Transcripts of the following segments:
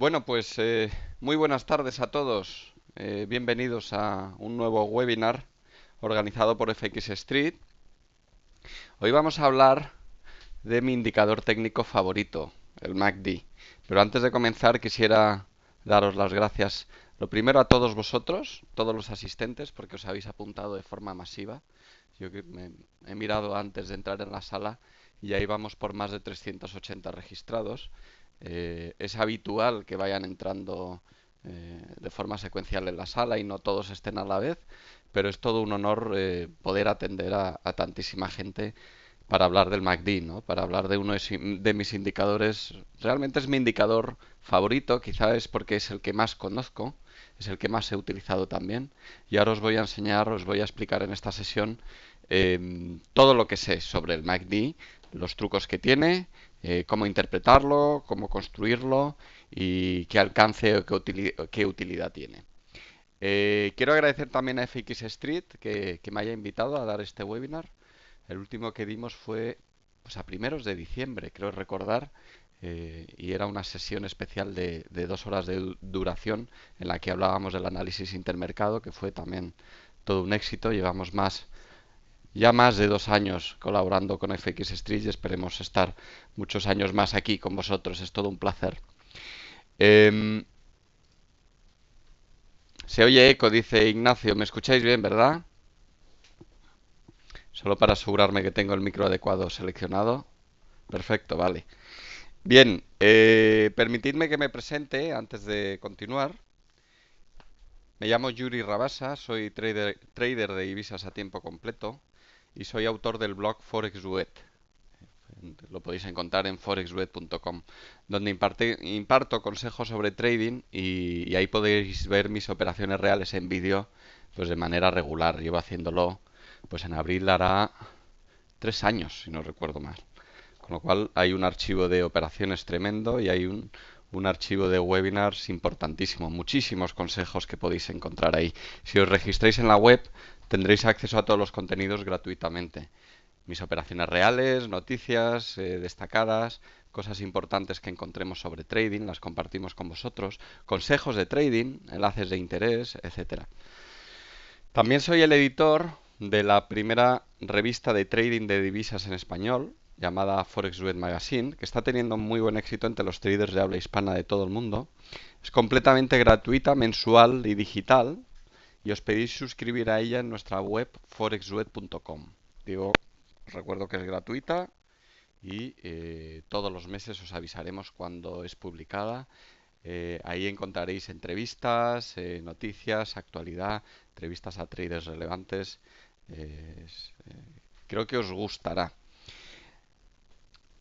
Bueno, pues muy buenas tardes a todos. Bienvenidos a un nuevo webinar organizado por FX Street. Hoy vamos a hablar de mi indicador técnico favorito, el MACD. Pero antes de comenzar quisiera daros las gracias, lo primero a todos vosotros, todos los asistentes, porque os habéis apuntado de forma masiva. Yo he mirado antes de entrar en la sala y ahí vamos por más de 380 registrados. Es habitual que vayan entrando de forma secuencial en la sala y no todos estén a la vez, pero es todo un honor poder atender a tantísima gente para hablar del MACD, ¿no? Para hablar de uno de mis indicadores. Realmente es mi indicador favorito, quizá es porque es el que más conozco, es el que más he utilizado también. Y ahora os voy a enseñar, os voy a explicar en esta sesión todo lo que sé sobre el MACD, los trucos que tiene, cómo interpretarlo, cómo construirlo y qué alcance o qué utilidad tiene. Quiero agradecer también a FX Street que me haya invitado a dar este webinar. El último que dimos fue pues, a primeros de diciembre, creo recordar, y era una sesión especial de 2 horas de duración en la que hablábamos del análisis intermercado, que fue también todo un éxito. Llevamos ya más de 2 años colaborando con FX Street y esperemos estar muchos años más aquí con vosotros. Es todo un placer. Eh, Se oye eco, dice Ignacio. ¿Me escucháis bien, verdad? Solo para asegurarme que tengo el micro adecuado seleccionado. Perfecto, vale. Bien, permitidme que me presente antes de continuar. Me llamo Yuri Rabasa, soy trader de divisas a tiempo completo y soy autor del blog ForexWeb. Lo podéis encontrar en forexweb.com, donde imparto consejos sobre trading y ahí podéis ver mis operaciones reales en vídeo pues de manera regular. Llevo haciéndolo, pues en abril hará 3 años, si no recuerdo mal. Con lo cual hay un archivo de operaciones tremendo y hay un archivo de webinars importantísimo. Muchísimos consejos que podéis encontrar ahí. Si os registráis en la web tendréis acceso a todos los contenidos gratuitamente. Mis operaciones reales, noticias destacadas, cosas importantes que encontremos sobre trading, las compartimos con vosotros, consejos de trading, enlaces de interés, etcétera. También soy el editor de la primera revista de trading de divisas en español, llamada ForexWeb Magazine, que está teniendo muy buen éxito entre los traders de habla hispana de todo el mundo. Es completamente gratuita, mensual y digital, y os podéis suscribir a ella en nuestra web forexweb.com. Digo, os recuerdo que es gratuita y todos los meses os avisaremos cuando es publicada. Ahí encontraréis entrevistas, noticias, actualidad, entrevistas a traders relevantes. Eh, es- eh, Creo que os gustará.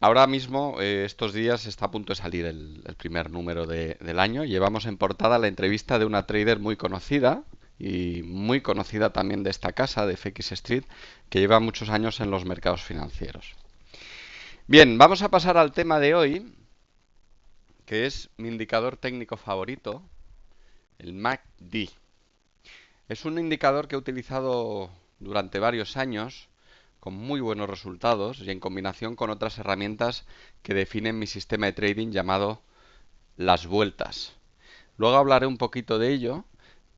Ahora mismo, estos días, está a punto de salir el primer número del año. Llevamos en portada la entrevista de una trader muy conocida y muy conocida también de esta casa, de FX Street, que lleva muchos años en los mercados financieros. Bien, vamos a pasar al tema de hoy, que es mi indicador técnico favorito, el MACD. Es un indicador que he utilizado durante varios años con muy buenos resultados y en combinación con otras herramientas que definen mi sistema de trading llamado las vueltas. Luego hablaré un poquito de ello,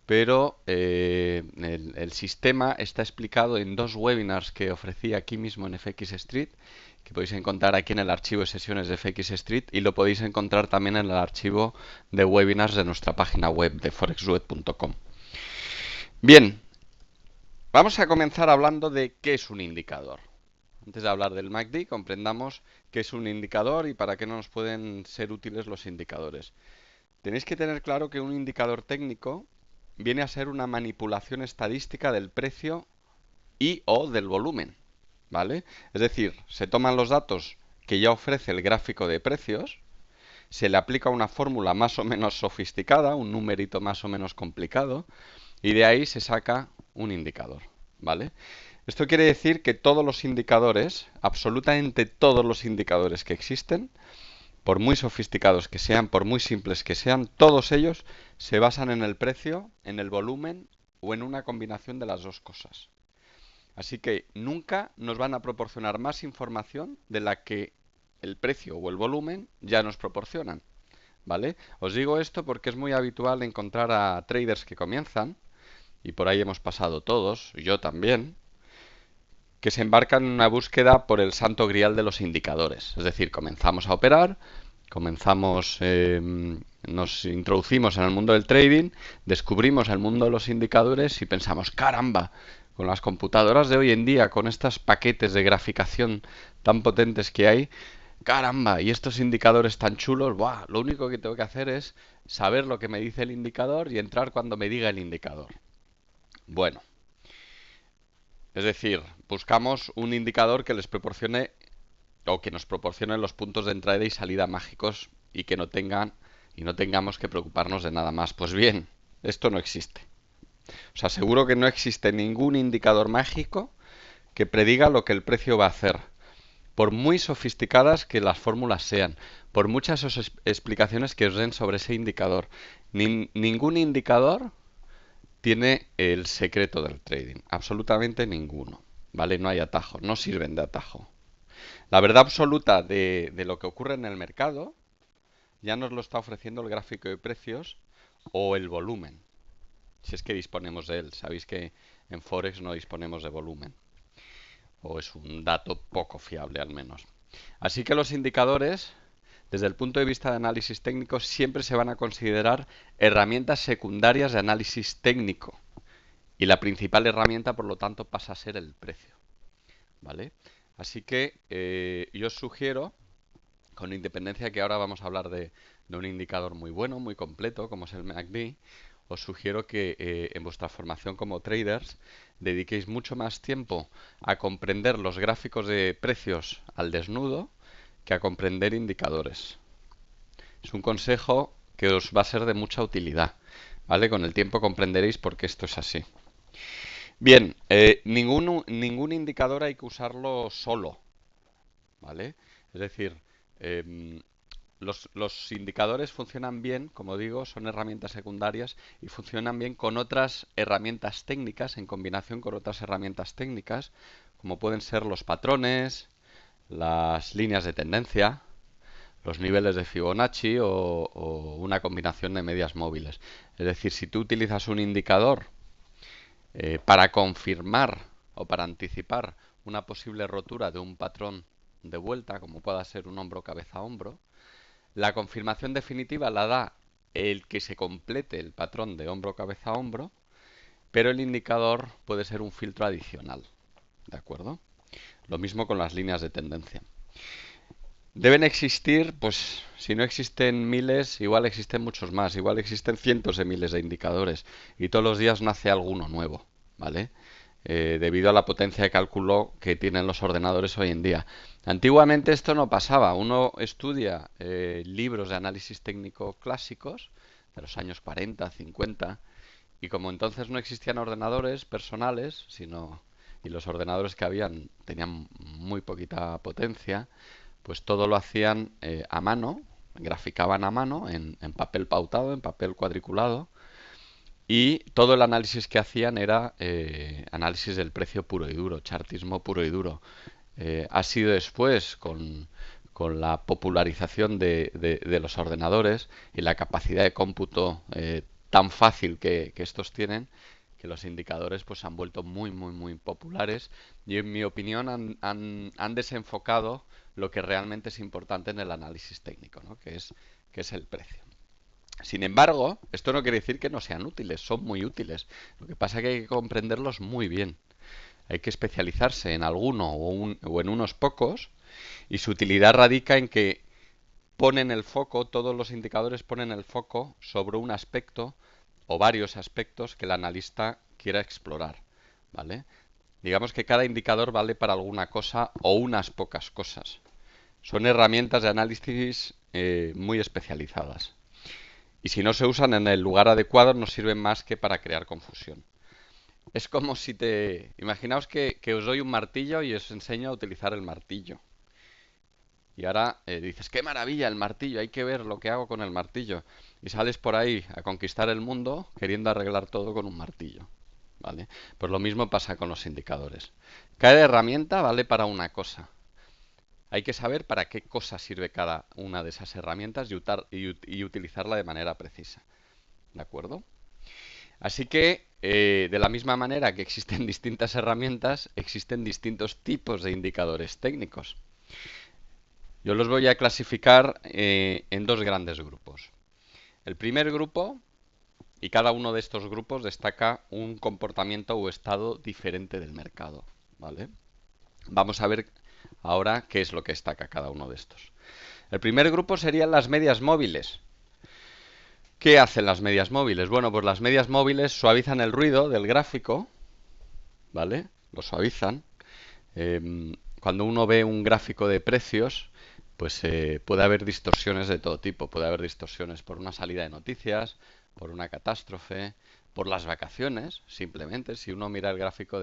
pero el sistema está explicado en 2 webinars que ofrecí aquí mismo en FX Street, que podéis encontrar aquí en el archivo de sesiones de FX Street y lo podéis encontrar también en el archivo de webinars de nuestra página web de forexweb.com. Bien, vamos a comenzar hablando de qué es un indicador. Antes de hablar del MACD, comprendamos qué es un indicador y para qué nos pueden ser útiles los indicadores. Tenéis que tener claro que un indicador técnico viene a ser una manipulación estadística del precio y o del volumen, ¿vale? Es decir, se toman los datos que ya ofrece el gráfico de precios, se le aplica una fórmula más o menos sofisticada, un numerito más o menos complicado, y de ahí se saca un indicador, ¿vale? Esto quiere decir que todos los indicadores, absolutamente todos los indicadores que existen, por muy sofisticados que sean, por muy simples que sean, todos ellos se basan en el precio, en el volumen o en una combinación de las dos cosas. Así que nunca nos van a proporcionar más información de la que el precio o el volumen ya nos proporcionan. ¿vale? Os digo esto porque es muy habitual encontrar a traders que comienzan, y por ahí hemos pasado todos, yo también, que se embarcan en una búsqueda por el santo grial de los indicadores. Es decir, comenzamos a operar, nos introducimos en el mundo del trading, descubrimos el mundo de los indicadores y pensamos, caramba, con las computadoras de hoy en día, con estos paquetes de graficación tan potentes que hay, caramba, y estos indicadores tan chulos, ¡buah! Lo único que tengo que hacer es saber lo que me dice el indicador y entrar cuando me diga el indicador. Bueno, es decir, buscamos un indicador que les proporcione o que nos proporcione los puntos de entrada y salida mágicos y no tengamos que preocuparnos de nada más. Pues bien, esto no existe. Os aseguro que no existe ningún indicador mágico que prediga lo que el precio va a hacer. Por muy sofisticadas que las fórmulas sean, por muchas explicaciones que os den sobre ese indicador, ningún indicador tiene el secreto del trading. Absolutamente ninguno. ¿Vale? No hay atajos, no sirven de atajo. La verdad absoluta de lo que ocurre en el mercado ya nos lo está ofreciendo el gráfico de precios o el volumen, si es que disponemos de él. Sabéis que en Forex no disponemos de volumen, o es un dato poco fiable al menos. Así que los indicadores, desde el punto de vista de análisis técnico, siempre se van a considerar herramientas secundarias de análisis técnico. Y la principal herramienta, por lo tanto, pasa a ser el precio. ¿Vale? Así que yo os sugiero, con independencia que ahora vamos a hablar de un indicador muy bueno, muy completo, como es el MACD, os sugiero que en vuestra formación como traders dediquéis mucho más tiempo a comprender los gráficos de precios al desnudo que a comprender indicadores. Es un consejo que os va a ser de mucha utilidad, ¿vale? Con el tiempo comprenderéis por qué esto es así. Bien, ningún indicador hay que usarlo solo, ¿vale? Es decir, em, los indicadores funcionan bien, como digo, son herramientas secundarias y funcionan bien con otras herramientas técnicas, en combinación con otras herramientas técnicas, como pueden ser los patrones, las líneas de tendencia, los niveles de Fibonacci o una combinación de medias móviles. Es decir, si tú utilizas un indicador para confirmar o para anticipar una posible rotura de un patrón de vuelta, como pueda ser un hombro cabeza a hombro, la confirmación definitiva la da el que se complete el patrón de hombro cabeza a hombro, pero el indicador puede ser un filtro adicional. ¿De acuerdo? Lo mismo con las líneas de tendencia. Deben existir, pues si no existen miles, igual existen muchos más, igual existen cientos de miles de indicadores y todos los días nace alguno nuevo, ¿vale? Debido a la potencia de cálculo que tienen los ordenadores hoy en día. Antiguamente esto no pasaba. Uno estudia libros de análisis técnico clásicos de los años 40, 50, y como entonces no existían ordenadores personales, y los ordenadores que habían tenían muy poquita potencia, pues todo lo hacían a mano, graficaban a mano en papel pautado, en papel cuadriculado, y todo el análisis que hacían era análisis del precio puro y duro, chartismo puro y duro. Ha sido después, con la popularización de los ordenadores y la capacidad de cómputo tan fácil que estos tienen, que los indicadores pues han vuelto muy populares y en mi opinión han desenfocado lo que realmente es importante en el análisis técnico, ¿no? que es el precio. Sin embargo, esto no quiere decir que no sean útiles, son muy útiles. Lo que pasa es que hay que comprenderlos muy bien. Hay que especializarse en alguno o en unos pocos, y su utilidad radica en que ponen el foco, todos los indicadores ponen el foco sobre un aspecto o varios aspectos que el analista quiera explorar, ¿vale? Digamos que cada indicador vale para alguna cosa o unas pocas cosas. Son herramientas de análisis muy especializadas. Y si no se usan en el lugar adecuado, no sirven más que para crear confusión. Es como si te... Imaginaos que os doy un martillo y os enseño a utilizar el martillo. Y ahora dices, qué maravilla el martillo, hay que ver lo que hago con el martillo. Y sales por ahí a conquistar el mundo queriendo arreglar todo con un martillo. ¿Vale? Pues lo mismo pasa con los indicadores. Cada herramienta vale para una cosa. Hay que saber para qué cosa sirve cada una de esas herramientas y utilizarla de manera precisa. ¿De acuerdo? Así que, de la misma manera que existen distintas herramientas, existen distintos tipos de indicadores técnicos. Yo los voy a clasificar en dos grandes grupos. El primer grupo, y cada uno de estos grupos destaca un comportamiento o estado diferente del mercado, ¿vale? Vamos a ver ahora qué es lo que destaca cada uno de estos. El primer grupo serían las medias móviles. ¿Qué hacen las medias móviles? Bueno, pues las medias móviles suavizan el ruido del gráfico, ¿vale? Lo suavizan. Cuando uno ve un gráfico de precios, pues puede haber distorsiones de todo tipo. Puede haber distorsiones por una salida de noticias, por una catástrofe, por las vacaciones, simplemente. Si uno mira el gráfico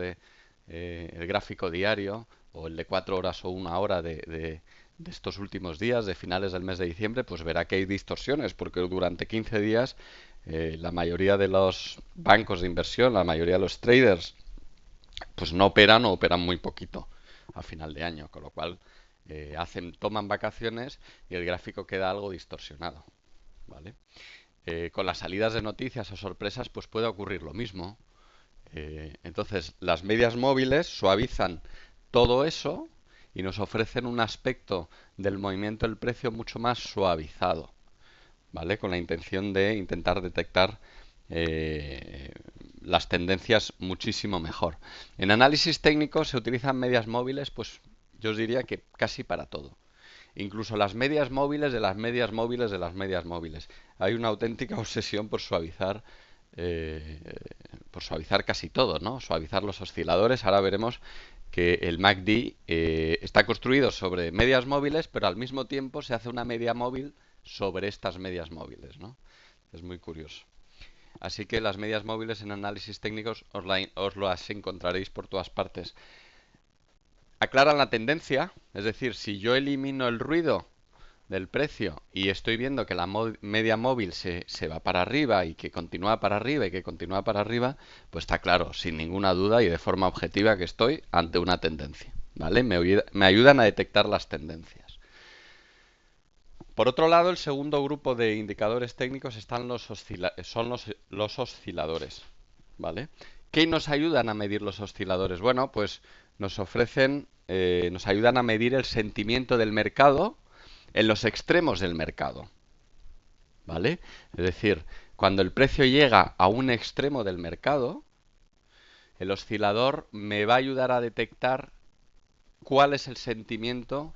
diario o el de 4 horas o 1 hora de estos últimos días, de finales del mes de diciembre, pues verá que hay distorsiones, porque durante 15 días la mayoría de los bancos de inversión, la mayoría de los traders, pues no operan o operan muy poquito a final de año, con lo cual toman vacaciones y el gráfico queda algo distorsionado, ¿vale? Con las salidas de noticias o sorpresas, pues puede ocurrir lo mismo. Entonces, las medias móviles suavizan todo eso y nos ofrecen un aspecto del movimiento del precio mucho más suavizado, ¿vale? Con la intención de intentar detectar las tendencias muchísimo mejor. En análisis técnico se utilizan medias móviles, pues yo os diría que casi para todo. Incluso las medias móviles de las medias móviles de las medias móviles. Hay una auténtica obsesión eh, por suavizar casi todo, ¿no? Suavizar los osciladores. Ahora veremos que el MACD está construido sobre medias móviles, pero al mismo tiempo se hace una media móvil sobre estas medias móviles, ¿no? Es muy curioso. Así que las medias móviles en análisis técnicos os las encontraréis por todas partes. Aclaran la tendencia, es decir, si yo elimino el ruido del precio y estoy viendo que la media móvil se va para arriba y que continúa para arriba y que continúa para arriba, pues está claro, sin ninguna duda y de forma objetiva que estoy ante una tendencia, ¿vale? Me ayudan a detectar las tendencias. Por otro lado, el segundo grupo de indicadores técnicos son los osciladores, ¿vale? ¿Qué nos ayudan a medir los osciladores? Bueno, pues nos ayudan a medir el sentimiento del mercado en los extremos del mercado, ¿vale? Es decir, cuando el precio llega a un extremo del mercado, el oscilador me va a ayudar a detectar cuál es el sentimiento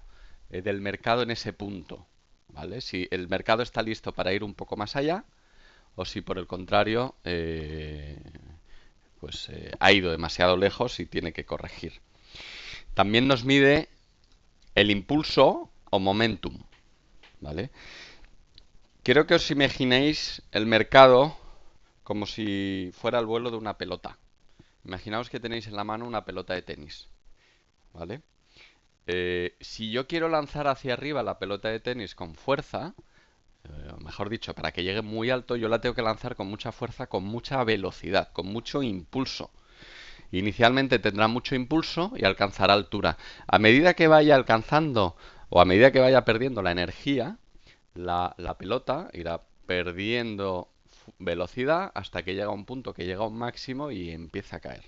del mercado en ese punto, ¿vale? Si el mercado está listo para ir un poco más allá o si por el contrario ha ido demasiado lejos y tiene que corregir. También nos mide el impulso o momentum, ¿vale? Quiero que os imaginéis el mercado como si fuera el vuelo de una pelota. Imaginaos que tenéis en la mano una pelota de tenis, ¿vale? Si yo quiero lanzar hacia arriba la pelota de tenis con fuerza, mejor dicho, para que llegue muy alto, yo la tengo que lanzar con mucha fuerza, con mucha velocidad, con mucho impulso. Inicialmente tendrá mucho impulso y alcanzará altura. A medida que vaya alcanzando o a medida que vaya perdiendo la energía, la pelota irá perdiendo velocidad hasta que llega a un punto que llega a un máximo y empieza a caer,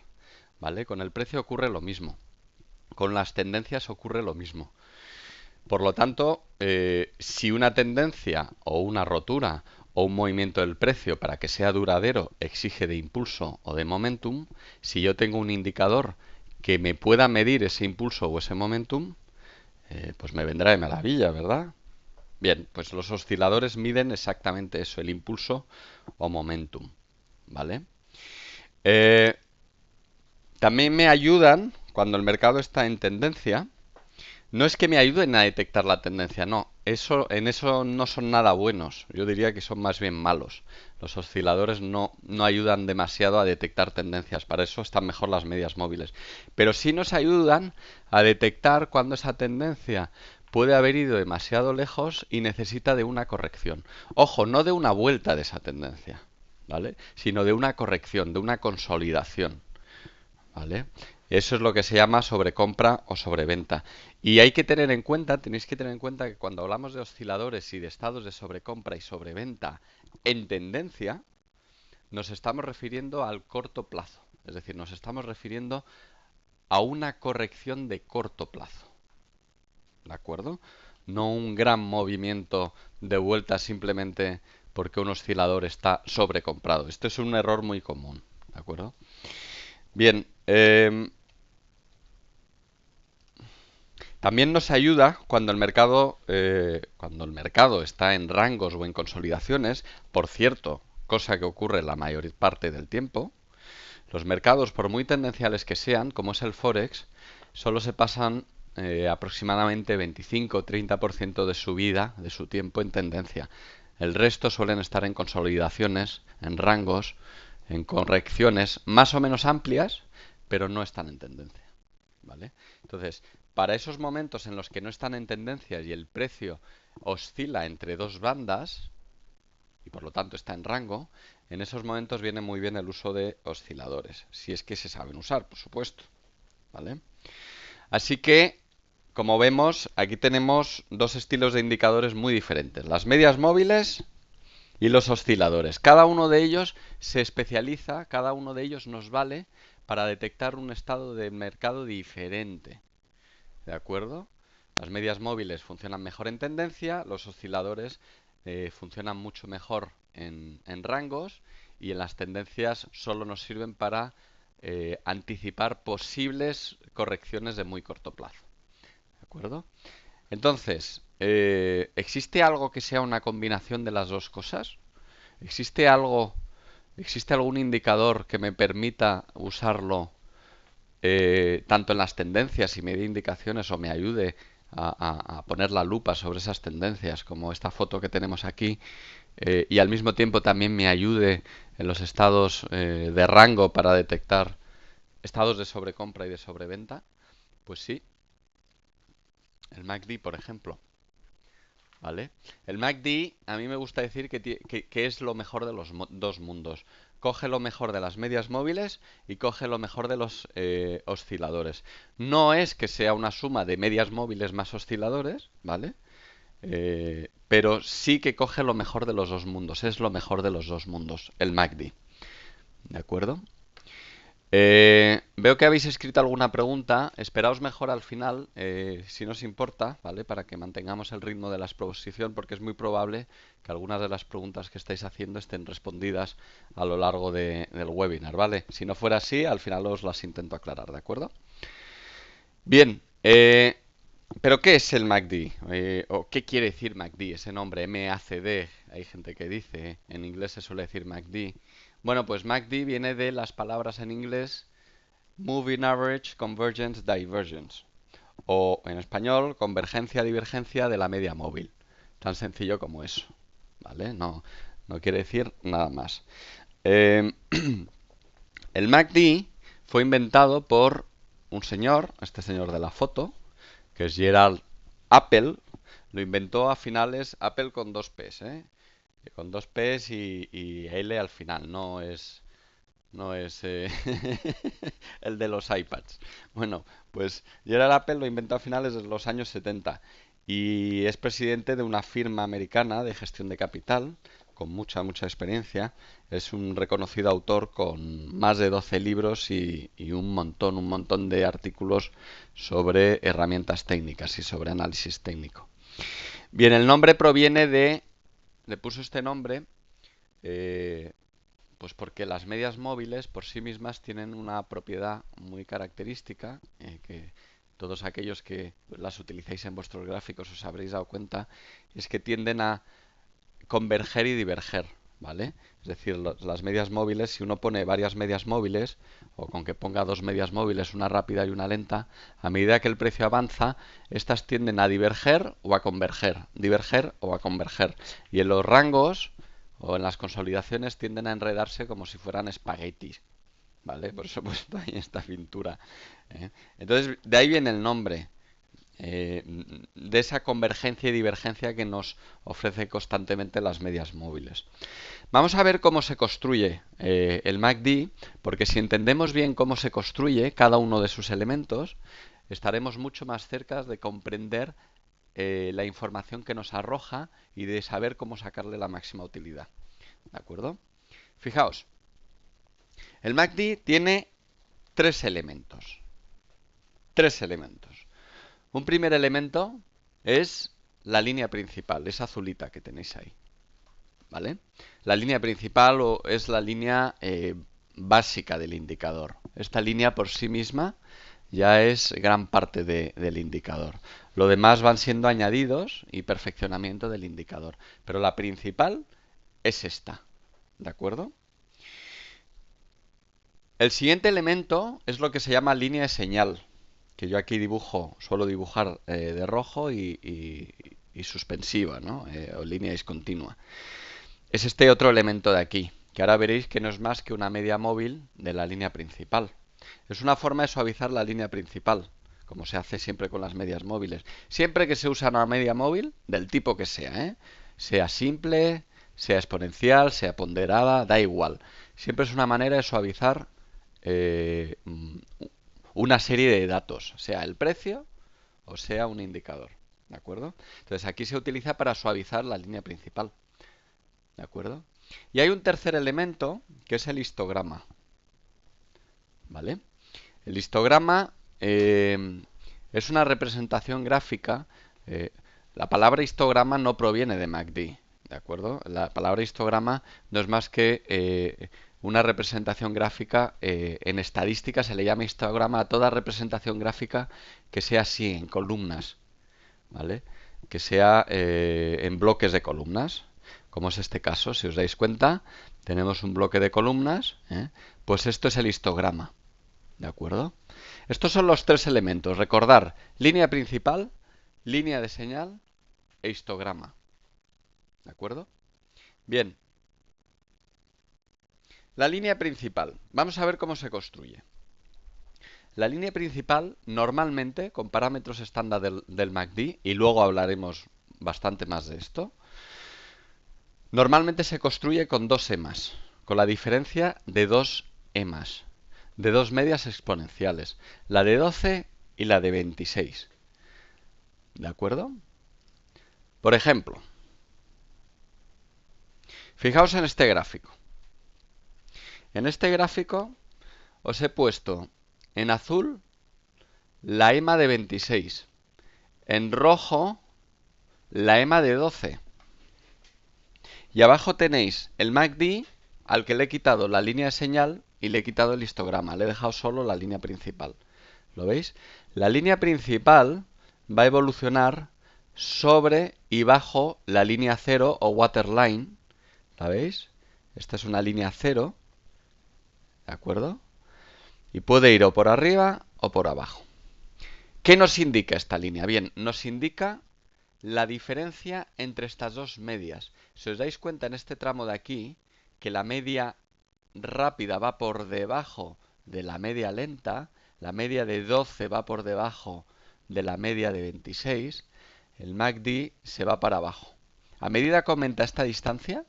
¿vale? Con el precio ocurre lo mismo. Con las tendencias ocurre lo mismo. Por lo tanto, si una tendencia o una rotura o un movimiento del precio para que sea duradero exige de impulso o de momentum, si yo tengo un indicador que me pueda medir ese impulso o ese momentum, pues me vendrá de maravilla, ¿verdad? Bien, pues los osciladores miden exactamente eso, el impulso o momentum, ¿vale? Eh, También me ayudan, cuando el mercado está en tendencia, no es que me ayuden a detectar la tendencia, no. En eso no son nada buenos. Yo diría que son más bien malos. Los osciladores no ayudan demasiado a detectar tendencias. Para eso están mejor las medias móviles. Pero sí nos ayudan a detectar cuando esa tendencia puede haber ido demasiado lejos y necesita de una corrección. Ojo, no de una vuelta de esa tendencia, ¿vale? Sino de una corrección, de una consolidación, ¿vale? Eso es lo que se llama sobrecompra o sobreventa. Y hay que tener en cuenta, tenéis que tener en cuenta que cuando hablamos de osciladores y de estados de sobrecompra y sobreventa en tendencia, nos estamos refiriendo al corto plazo. Es decir, nos estamos refiriendo a una corrección de corto plazo. ¿De acuerdo? No un gran movimiento de vuelta simplemente porque un oscilador está sobrecomprado. Esto es un error muy común. ¿De acuerdo? Bien, también nos ayuda cuando el mercado está en rangos o en consolidaciones, por cierto, cosa que ocurre la mayor parte del tiempo. Los mercados, por muy tendenciales que sean, como es el Forex, solo se pasan aproximadamente 25-30% de su vida, de su tiempo en tendencia. El resto suelen estar en consolidaciones, en rangos, en correcciones más o menos amplias, pero no están en tendencia. ¿Vale? Entonces, para esos momentos en los que no están en tendencia y el precio oscila entre dos bandas, y por lo tanto está en rango, en esos momentos viene muy bien el uso de osciladores, si es que se saben usar, por supuesto. ¿Vale? Así que, como vemos, aquí tenemos dos estilos de indicadores muy diferentes, las medias móviles y los osciladores. Cada uno de ellos se especializa, cada uno de ellos nos vale para detectar un estado de mercado diferente. ¿De acuerdo? Las medias móviles funcionan mejor en tendencia, los osciladores funcionan mucho mejor en rangos y en las tendencias solo nos sirven para anticipar posibles correcciones de muy corto plazo. ¿De acuerdo? Entonces, ¿existe algo que sea una combinación de las dos cosas? ¿Existe algo, existe algún indicador que me permita usarlo tanto en las tendencias y me dé indicaciones o me ayude a poner la lupa sobre esas tendencias, como esta foto que tenemos aquí, y al mismo tiempo también me ayude en los estados de rango para detectar estados de sobrecompra y de sobreventa? Pues sí, el MACD, por ejemplo. ¿Vale? El MACD, a mí me gusta decir que es lo mejor de los dos mundos. Coge lo mejor de las medias móviles y coge lo mejor de los osciladores. No es que sea una suma de medias móviles más osciladores, ¿vale? Pero sí que coge lo mejor de los dos mundos. Es lo mejor de los dos mundos, el MACD. ¿De acuerdo? Veo que habéis escrito alguna pregunta. Esperaos mejor al final, si nos importa, ¿vale? Para que mantengamos el ritmo de la exposición, porque es muy probable que algunas de las preguntas que estáis haciendo estén respondidas a lo largo del webinar, ¿vale? Si no fuera así, al final os las intento aclarar, ¿de acuerdo? Bien, ¿pero qué es el MACD? ¿O qué quiere decir MACD? Ese nombre, MACD, hay gente que dice, en inglés se suele decir MACD. Bueno, pues MACD viene de las palabras en inglés Moving Average Convergence Divergence, o en español, convergencia divergencia de la media móvil. Tan sencillo como eso, ¿vale? No quiere decir nada más. Eh, el MACD fue inventado por un señor, este señor de la foto, que es Gerald Apple. Lo inventó a finales, Apple con dos P's, ¿eh? Con dos P's y L al final, no es el de los iPads. Bueno, pues Gerald Apple lo inventó a finales de los años 70 y es presidente de una firma americana de gestión de capital con mucha experiencia. Es un reconocido autor con más de 12 libros y un montón de artículos sobre herramientas técnicas y sobre análisis técnico. Bien, el nombre proviene le puso este nombre pues porque las medias móviles por sí mismas tienen una propiedad muy característica, que todos aquellos que las utilicéis en vuestros gráficos os habréis dado cuenta, es que tienden a converger y diverger, ¿vale? Es decir, las medias móviles, si uno pone varias medias móviles, o con que ponga dos medias móviles, una rápida y una lenta, a medida que el precio avanza, estas tienden a diverger o a converger. Y en los rangos o en las consolidaciones tienden a enredarse como si fueran espaguetis, ¿vale? Por eso he puesto ahí esta pintura, ¿eh? Entonces, de ahí viene el nombre. de esa convergencia y divergencia que nos ofrece constantemente las medias móviles. Vamos a ver cómo se construye el MACD, porque si entendemos bien cómo se construye cada uno de sus elementos, estaremos mucho más cerca de comprender la información que nos arroja y de saber cómo sacarle la máxima utilidad. ¿De acuerdo? Fijaos, el MACD tiene tres elementos. Tres elementos. Un primer elemento es la línea principal, esa azulita que tenéis ahí. ¿Vale? La línea principal es la línea básica del indicador. Esta línea por sí misma ya es gran parte del indicador. Lo demás van siendo añadidos y perfeccionamiento del indicador. Pero la principal es esta. ¿De acuerdo? El siguiente elemento es lo que se llama línea de señal, que yo aquí suelo dibujar de rojo y suspensiva, ¿no? O línea discontinua. Es este otro elemento de aquí, que ahora veréis que no es más que una media móvil de la línea principal. Es una forma de suavizar la línea principal, como se hace siempre con las medias móviles. Siempre que se usa una media móvil, del tipo que sea, sea simple, sea exponencial, sea ponderada, da igual. Siempre es una manera de suavizar una serie de datos, sea el precio o sea un indicador. ¿De acuerdo? Entonces aquí se utiliza para suavizar la línea principal. ¿De acuerdo? Y hay un tercer elemento que es el histograma. ¿Vale? El histograma es una representación gráfica. La palabra histograma no proviene de MACD. ¿De acuerdo? La palabra histograma no es más que una representación gráfica. En estadística se le llama histograma a toda representación gráfica que sea así, en columnas. ¿Vale? Que sea en bloques de columnas, como es este caso. Si os dais cuenta, tenemos un bloque de columnas, pues esto es el histograma. ¿De acuerdo? Estos son los tres elementos. Recordar, línea principal, línea de señal e histograma. ¿De acuerdo? Bien. La línea principal. Vamos a ver cómo se construye. La línea principal, normalmente, con parámetros estándar del MACD, y luego hablaremos bastante más de esto, normalmente se construye con dos EMAs, con la diferencia de dos EMAs, de dos medias exponenciales, la de 12 y la de 26. ¿De acuerdo? Por ejemplo, fijaos en este gráfico. En este gráfico os he puesto en azul la EMA de 26, en rojo la EMA de 12. Y abajo tenéis el MACD al que le he quitado la línea de señal y le he quitado el histograma. Le he dejado solo la línea principal. ¿Lo veis? La línea principal va a evolucionar sobre y bajo la línea 0 o waterline. ¿La veis? Esta es una línea 0. ¿De acuerdo? Y puede ir o por arriba o por abajo. ¿Qué nos indica esta línea? Bien, nos indica la diferencia entre estas dos medias. Si os dais cuenta en este tramo de aquí, que la media rápida va por debajo de la media lenta, la media de 12 va por debajo de la media de 26, el MACD se va para abajo. A medida que aumenta esta distancia,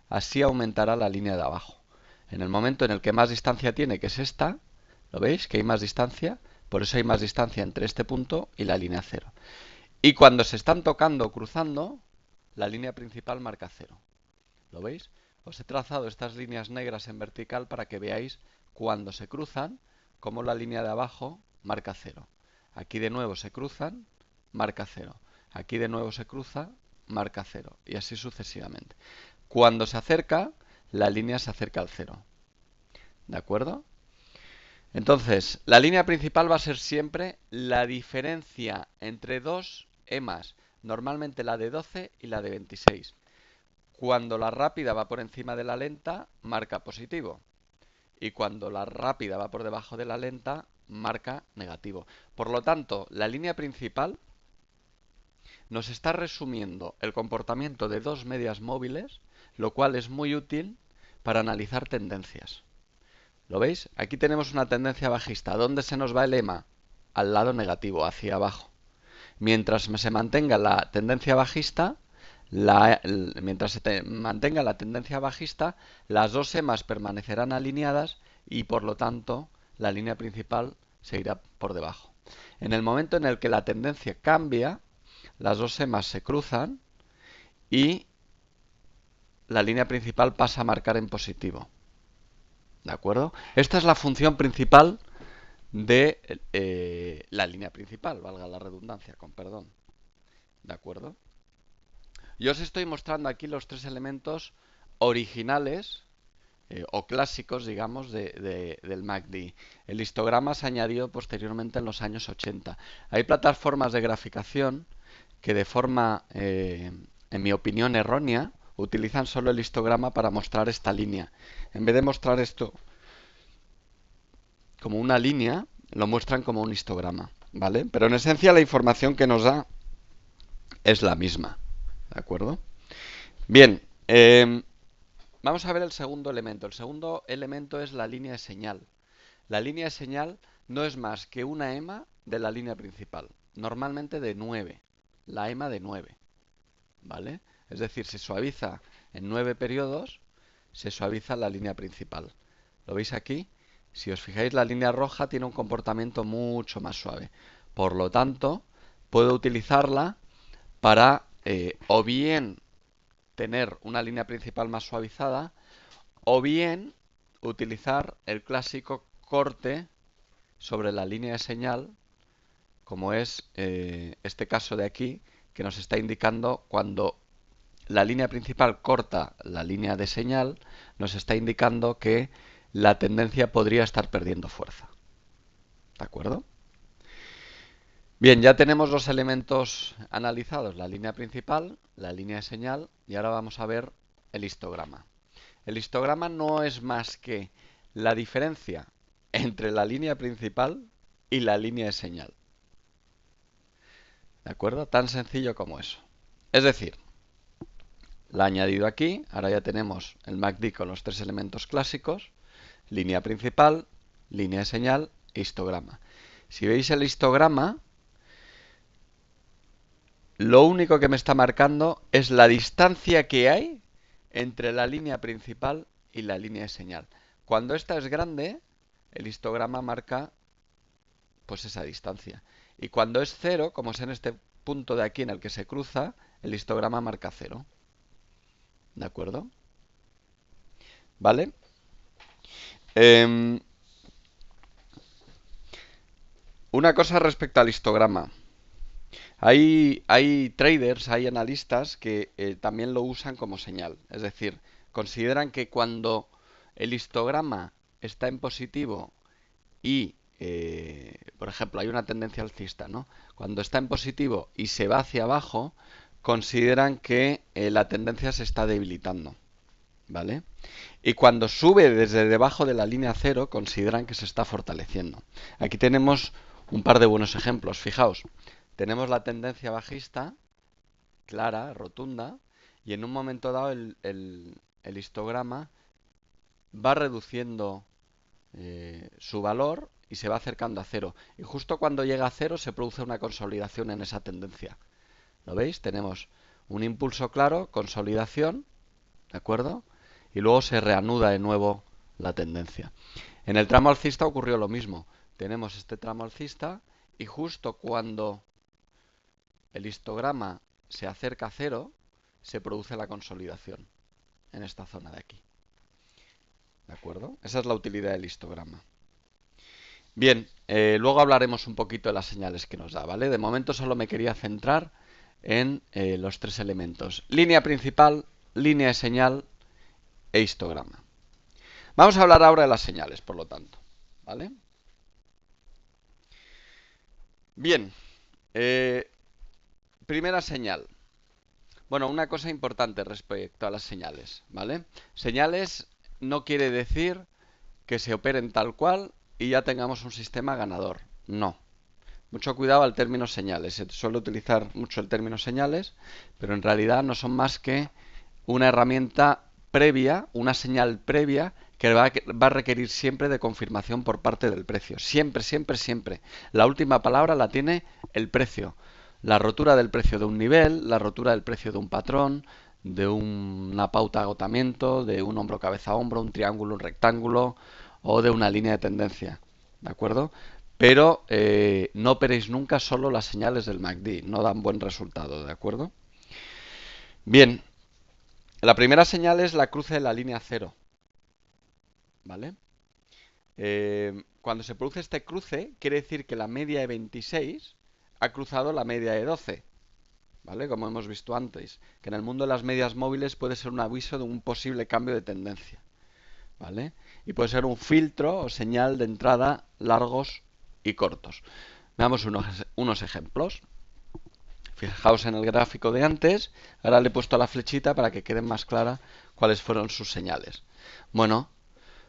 así aumentará la línea de abajo. En el momento en el que más distancia tiene, que es esta, ¿lo veis? Que hay más distancia, por eso hay más distancia entre este punto y la línea 0. Y cuando se están tocando o cruzando, la línea principal marca 0. ¿Lo veis? Os he trazado estas líneas negras en vertical para que veáis cuando se cruzan, cómo la línea de abajo marca 0. Aquí de nuevo se cruzan, marca 0. Aquí de nuevo se cruza, marca 0. Y así sucesivamente. Cuando se acerca, la línea se acerca al 0. ¿De acuerdo? Entonces, la línea principal va a ser siempre la diferencia entre dos EMAs, normalmente la de 12 y la de 26. Cuando la rápida va por encima de la lenta, marca positivo. Y cuando la rápida va por debajo de la lenta, marca negativo. Por lo tanto, la línea principal nos está resumiendo el comportamiento de dos medias móviles, lo cual es muy útil para analizar tendencias. ¿Lo veis? Aquí tenemos una tendencia bajista. ¿Dónde se nos va el EMA? Al lado negativo, hacia abajo. Mientras se mantenga la tendencia bajista, mantenga la tendencia bajista, las dos EMAs permanecerán alineadas y por lo tanto la línea principal se irá por debajo. En el momento en el que la tendencia cambia, las dos EMAs se cruzan y la línea principal pasa a marcar en positivo. ¿De acuerdo? Esta es la función principal de la línea principal, valga la redundancia, con perdón. ¿De acuerdo? Yo os estoy mostrando aquí los tres elementos originales o clásicos, digamos, del MACD. El histograma se añadió posteriormente en los años 80. Hay plataformas de graficación que de forma, en mi opinión, errónea, utilizan solo el histograma para mostrar esta línea. En vez de mostrar esto como una línea, lo muestran como un histograma, ¿vale? Pero en esencia la información que nos da es la misma, ¿de acuerdo? Bien, vamos a ver el segundo elemento. El segundo elemento es la línea de señal. La línea de señal no es más que una EMA de la línea principal, normalmente de 9, la EMA de 9, ¿vale? Es decir, se suaviza en 9 periodos, se suaviza la línea principal. ¿Lo veis aquí? Si os fijáis, la línea roja tiene un comportamiento mucho más suave. Por lo tanto, puedo utilizarla para o bien tener una línea principal más suavizada o bien utilizar el clásico corte sobre la línea de señal, como es este caso de aquí, que nos está indicando cuando la línea principal corta la línea de señal, nos está indicando que la tendencia podría estar perdiendo fuerza. ¿De acuerdo? Bien, ya tenemos los elementos analizados, la línea principal, la línea de señal, y ahora vamos a ver el histograma. El histograma no es más que la diferencia entre la línea principal y la línea de señal. ¿De acuerdo? Tan sencillo como eso. Es decir, la he añadido aquí, ahora ya tenemos el MACD con los tres elementos clásicos, línea principal, línea de señal e histograma. Si veis el histograma, lo único que me está marcando es la distancia que hay entre la línea principal y la línea de señal. Cuando esta es grande, el histograma marca pues esa distancia. Y cuando es cero, como es en este punto de aquí en el que se cruza, el histograma marca 0. ¿De acuerdo? ¿Vale? Una cosa respecto al histograma. Hay traders, hay analistas que también lo usan como señal. Es decir, consideran que cuando el histograma está en positivo y, por ejemplo, hay una tendencia alcista, ¿no? Cuando está en positivo y se va hacia abajo, consideran que la tendencia se está debilitando, ¿vale? Y cuando sube desde debajo de la línea cero, consideran que se está fortaleciendo. Aquí tenemos un par de buenos ejemplos. Fijaos, tenemos la tendencia bajista, clara, rotunda, y en un momento dado el histograma va reduciendo su valor y se va acercando a cero. Y justo cuando llega a cero se produce una consolidación en esa tendencia. ¿Lo veis? Tenemos un impulso claro, consolidación, ¿de acuerdo? Y luego se reanuda de nuevo la tendencia. En el tramo alcista ocurrió lo mismo. Tenemos este tramo alcista y justo cuando el histograma se acerca a cero, se produce la consolidación en esta zona de aquí. ¿De acuerdo? Esa es la utilidad del histograma. Bien, luego hablaremos un poquito de las señales que nos da, ¿vale? De momento solo me quería centrar en los tres elementos. Línea principal, línea de señal e histograma. Vamos a hablar ahora de las señales, por lo tanto, ¿vale? Bien, primera señal. Bueno, una cosa importante respecto a las señales, ¿vale? Señales no quiere decir que se operen tal cual y ya tengamos un sistema ganador. No. Mucho cuidado al término señales. Se suele utilizar mucho el término señales, pero en realidad no son más que una herramienta previa, una señal previa que va a requerir siempre de confirmación por parte del precio. Siempre, siempre, siempre. La última palabra la tiene el precio. la rotura del precio de un nivel, la rotura del precio de un patrón, de una pauta de agotamiento, de un hombro cabeza a hombro, un triángulo, un rectángulo o de una línea de tendencia. ¿De acuerdo? Pero no operéis nunca solo las señales del MACD, no dan buen resultado, ¿de acuerdo? Bien, la primera señal es la cruce de la línea cero, ¿vale? Cuando se produce este cruce, quiere decir que la media de 26 ha cruzado la media de 12, ¿vale? Como hemos visto antes, que en el mundo de las medias móviles puede ser un aviso de un posible cambio de tendencia, ¿vale? Y puede ser un filtro o señal de entrada largos y cortos. Veamos unos ejemplos. Fijaos en el gráfico de antes, ahora le he puesto la flechita para que quede más clara cuáles fueron sus señales. Bueno,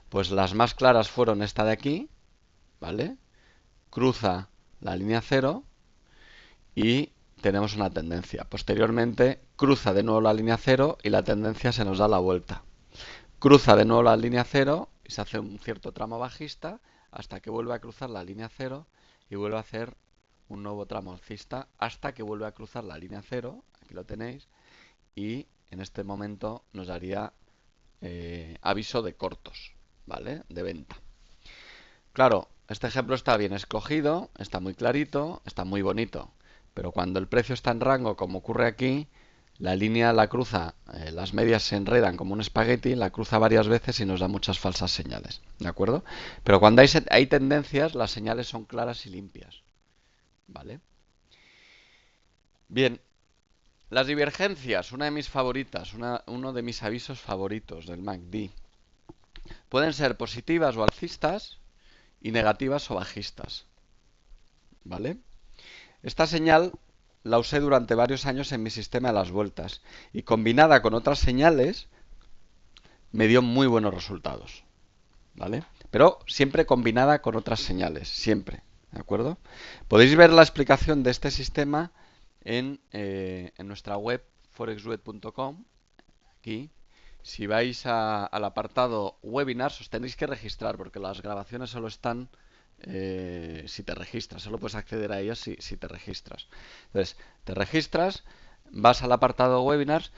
pues las más claras fueron esta de aquí, ¿vale? Cruza la línea cero y tenemos una tendencia. Posteriormente cruza de nuevo la línea cero y la tendencia se nos da la vuelta. Cruza de nuevo la línea cero y se hace un cierto tramo bajista hasta que vuelve a cruzar la línea cero y vuelve a hacer un nuevo tramo alcista hasta que vuelve a cruzar la línea cero, aquí lo tenéis, y en este momento nos daría aviso de cortos, ¿vale? De venta. Claro, este ejemplo está bien escogido, está muy clarito, está muy bonito, pero cuando el precio está en rango, como ocurre aquí, la línea la cruza, las medias se enredan como un espagueti, la cruza varias veces y nos da muchas falsas señales, ¿de acuerdo? Pero cuando hay tendencias, las señales son claras y limpias, ¿vale? Bien, las divergencias, una de mis favoritas, uno de mis avisos favoritos del MACD. Pueden ser positivas o alcistas y negativas o bajistas, ¿vale? Esta señal la usé durante varios años en mi sistema de las vueltas y combinada con otras señales me dio muy buenos resultados, ¿vale? Pero siempre combinada con otras señales, siempre, ¿de acuerdo? Podéis ver la explicación de este sistema en nuestra web forexweb.com. Aquí, si vais al apartado webinars, os tenéis que registrar porque las grabaciones solo están si te registras, solo puedes acceder a ellas si te registras. Entonces, te registras, vas al apartado webinars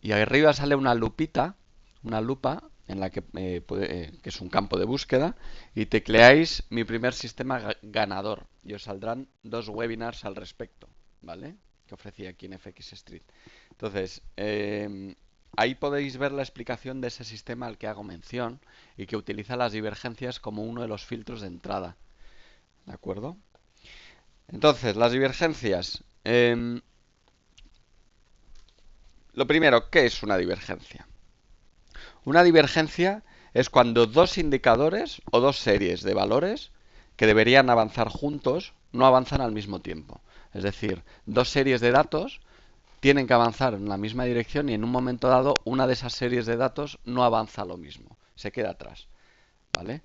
y arriba sale una lupita, una lupa en la que es un campo de búsqueda y tecleáis mi primer sistema ganador y os saldrán 2 webinars al respecto, ¿vale? Que ofrecí aquí en FX Street. Entonces, ahí podéis ver la explicación de ese sistema al que hago mención y que utiliza las divergencias como uno de los filtros de entrada. ¿De acuerdo? Entonces, las divergencias. Lo primero, ¿qué es una divergencia? Una divergencia es cuando dos indicadores o dos series de valores que deberían avanzar juntos no avanzan al mismo tiempo. Es decir, dos series de datos tienen que avanzar en la misma dirección y en un momento dado una de esas series de datos no avanza lo mismo, se queda atrás, ¿vale?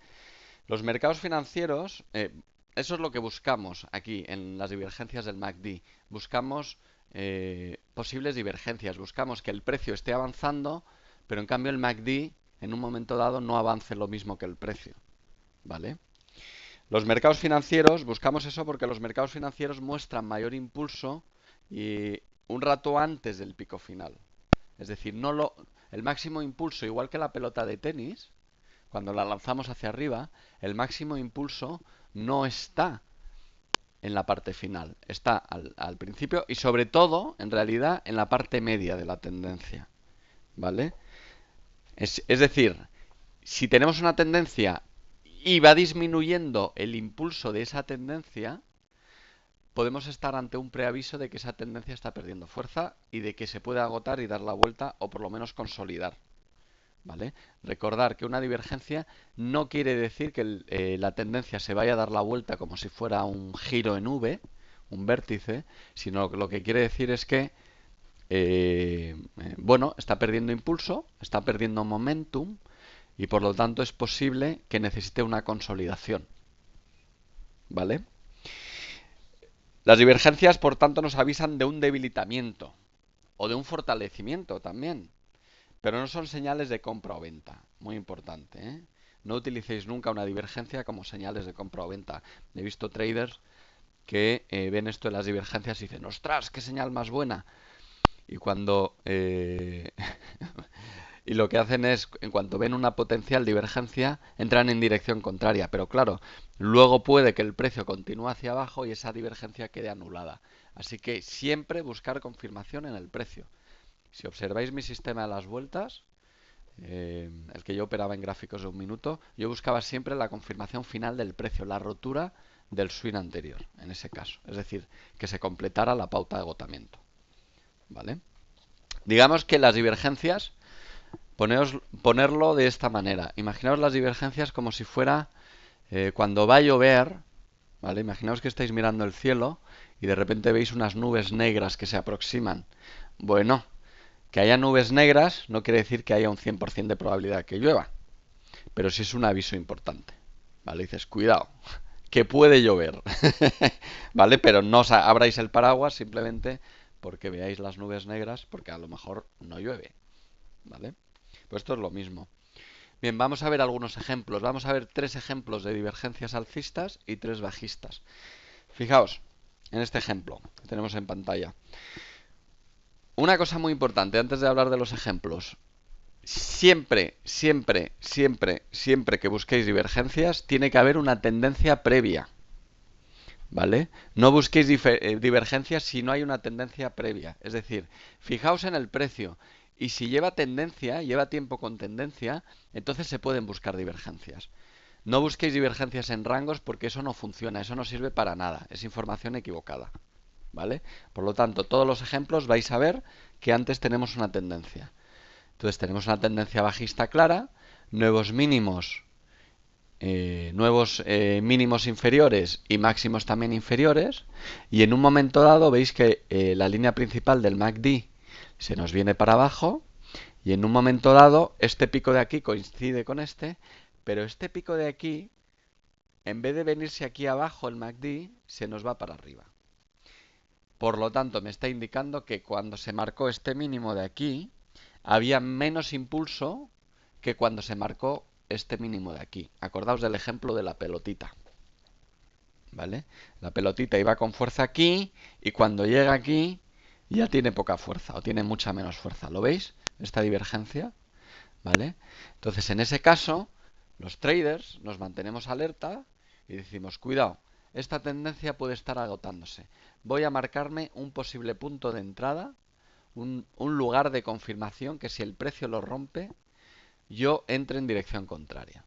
Los mercados financieros, eso es lo que buscamos aquí en las divergencias del MACD. Buscamos posibles divergencias, buscamos que el precio esté avanzando, pero en cambio el MACD en un momento dado no avance lo mismo que el precio, ¿vale? Los mercados financieros, buscamos eso porque los mercados financieros muestran mayor impulso y un rato antes del pico final. Es decir, el máximo impulso, igual que la pelota de tenis, cuando la lanzamos hacia arriba, el máximo impulso no está en la parte final, está al principio y sobre todo, en realidad, en la parte media de la tendencia, ¿vale? Es decir, si tenemos una tendencia y va disminuyendo el impulso de esa tendencia, podemos estar ante un preaviso de que esa tendencia está perdiendo fuerza y de que se puede agotar y dar la vuelta o por lo menos consolidar. ¿Vale? Recordar que una divergencia no quiere decir que la tendencia se vaya a dar la vuelta como si fuera un giro en V, un vértice, sino que lo que quiere decir es que bueno, está perdiendo impulso, está perdiendo momentum y por lo tanto es posible que necesite una consolidación. ¿Vale? Las divergencias, por tanto, nos avisan de un debilitamiento o de un fortalecimiento también. Pero no son señales de compra o venta. Muy importante, ¿eh? No utilicéis nunca una divergencia como señales de compra o venta. He visto traders que ven esto de las divergencias y dicen, ostras, qué señal más buena. Y cuando y lo que hacen es, en cuanto ven una potencial divergencia, entran en dirección contraria. Pero claro, luego puede que el precio continúe hacia abajo y esa divergencia quede anulada. Así que siempre buscar confirmación en el precio. Si observáis mi sistema de las vueltas, el que yo operaba en gráficos de un minuto, yo buscaba siempre la confirmación final del precio, la rotura del swing anterior, en ese caso. Es decir, que se completara la pauta de agotamiento. ¿Vale? Digamos que las divergencias, ponerlo de esta manera. Imaginaos las divergencias como si fuera cuando va a llover, ¿vale? Imaginaos que estáis mirando el cielo y de repente veis unas nubes negras que se aproximan. Bueno, que haya nubes negras no quiere decir que haya un 100% de probabilidad que llueva, pero sí es un aviso importante. ¿Vale? Dices, cuidado, que puede llover. ¿Vale? Pero no os abráis el paraguas simplemente porque veáis las nubes negras, porque a lo mejor no llueve. ¿Vale? Pues esto es lo mismo. Bien, vamos a ver algunos ejemplos. Vamos a ver 3 ejemplos de divergencias alcistas y 3 bajistas. Fijaos en este ejemplo que tenemos en pantalla. Una cosa muy importante antes de hablar de los ejemplos. Siempre, siempre, siempre, siempre que busquéis divergencias, tiene que haber una tendencia previa. ¿Vale? No busquéis divergencias si no hay una tendencia previa. Es decir, fijaos en el precio. Y si lleva tendencia, lleva tiempo con tendencia, entonces se pueden buscar divergencias. No busquéis divergencias en rangos porque eso no funciona, eso no sirve para nada. Es información equivocada. ¿Vale? Por lo tanto, todos los ejemplos vais a ver que antes tenemos una tendencia. Entonces tenemos una tendencia bajista clara, nuevos mínimos inferiores y máximos también inferiores, y en un momento dado veis que la línea principal del MACD se nos viene para abajo, y en un momento dado este pico de aquí coincide con este, pero este pico de aquí, en vez de venirse aquí abajo el MACD, se nos va para arriba. Por lo tanto, me está indicando que cuando se marcó este mínimo de aquí, había menos impulso que cuando se marcó este mínimo de aquí. Acordaos del ejemplo de la pelotita. ¿Vale? La pelotita iba con fuerza aquí y cuando llega aquí ya tiene poca fuerza o tiene mucha menos fuerza. ¿Lo veis? Esta divergencia. ¿Vale? Entonces, en ese caso, los traders nos mantenemos alerta y decimos, cuidado, esta tendencia puede estar agotándose. Voy a marcarme un posible punto de entrada, un lugar de confirmación que si el precio lo rompe, yo entre en dirección contraria.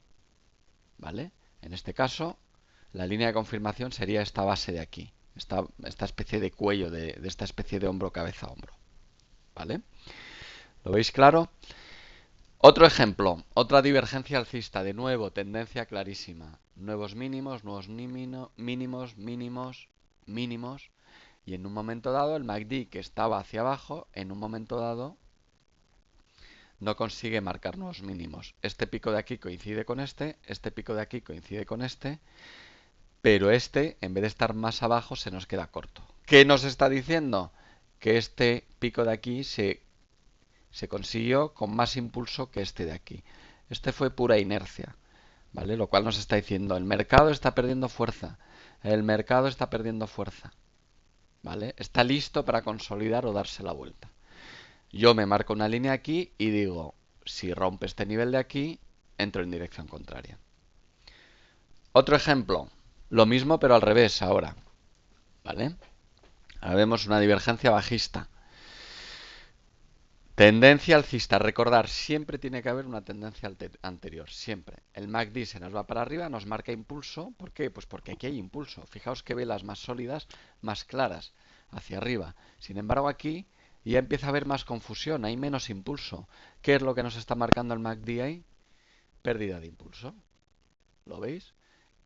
¿Vale? En este caso, la línea de confirmación sería esta base de aquí, esta especie de cuello, de esta especie de hombro, cabeza, hombro. ¿Vale? ¿Lo veis claro? Otro ejemplo, otra divergencia alcista, de nuevo, tendencia clarísima. Nuevos mínimos, mínimos, mínimos, mínimos. Y en un momento dado, el MACD que estaba hacia abajo, en un momento dado, no consigue marcar nuevos mínimos. Este pico de aquí coincide con este pico de aquí coincide con este, pero este, en vez de estar más abajo, se nos queda corto. ¿Qué nos está diciendo? Que este pico de aquí se consiguió con más impulso que este de aquí. Este fue pura inercia, ¿vale? Lo cual nos está diciendo, el mercado está perdiendo fuerza, el mercado está perdiendo fuerza, ¿vale? Está listo para consolidar o darse la vuelta. Yo me marco una línea aquí y digo, si rompe este nivel de aquí, entro en dirección contraria. Otro ejemplo, lo mismo pero al revés ahora, ¿vale? Ahora vemos una divergencia bajista. Tendencia alcista, recordar, siempre tiene que haber una tendencia anterior, siempre. El MACD se nos va para arriba, nos marca impulso. ¿Por qué? Pues porque aquí hay impulso. Fijaos que velas más sólidas, más claras, hacia arriba. Sin embargo, aquí ya empieza a haber más confusión, hay menos impulso. ¿Qué es lo que nos está marcando el MACD ahí? Pérdida de impulso. ¿Lo veis?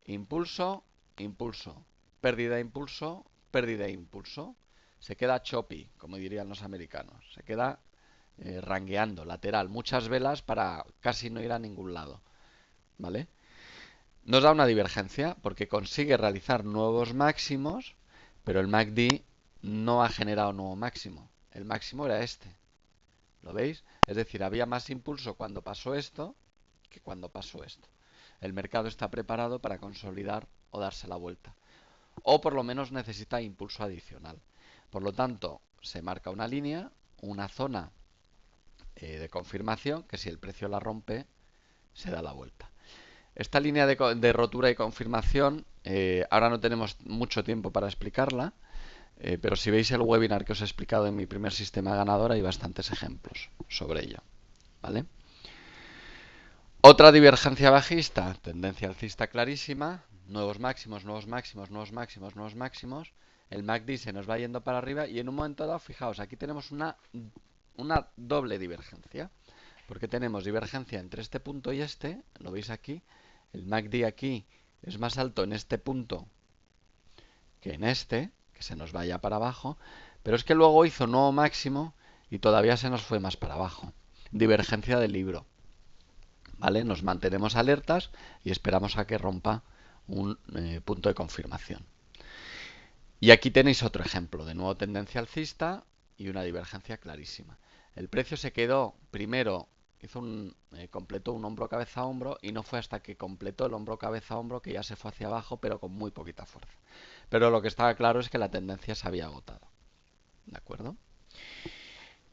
Impulso, impulso. Pérdida de impulso, pérdida de impulso. Se queda choppy, como dirían los americanos. Se queda rangueando, lateral, muchas velas para casi no ir a ningún lado, ¿vale? Nos da una divergencia porque consigue realizar nuevos máximos, pero el MACD no ha generado nuevo máximo. El máximo era este, ¿lo veis? Es decir, había más impulso cuando pasó esto que cuando pasó esto. El mercado está preparado para consolidar o darse la vuelta. o por lo menos necesita impulso adicional. Por lo tanto, se marca una línea, una zona de confirmación, que si el precio la rompe, se da la vuelta. Esta línea de rotura y confirmación, ahora no tenemos mucho tiempo para explicarla, pero si veis el webinar que os he explicado en mi primer sistema ganador, hay bastantes ejemplos sobre ello, ¿vale? Otra divergencia bajista, tendencia alcista clarísima, nuevos máximos, nuevos máximos, nuevos máximos, nuevos máximos. El MACD se nos va yendo para arriba y en un momento dado, fijaos, aquí tenemos una doble divergencia, porque tenemos divergencia entre este punto y este, lo veis aquí, el MACD aquí es más alto en este punto que en este, que se nos vaya para abajo, pero es que luego hizo nuevo máximo y todavía se nos fue más para abajo. Divergencia del libro. ¿Vale? Nos mantenemos alertas y esperamos a que rompa un punto de confirmación. Y aquí tenéis otro ejemplo, de nuevo tendencia alcista y una divergencia clarísima. El precio se quedó primero, completó un hombro cabeza hombro y no fue hasta que completó el hombro cabeza hombro que ya se fue hacia abajo, pero con muy poquita fuerza. Pero lo que estaba claro es que la tendencia se había agotado. ¿De acuerdo?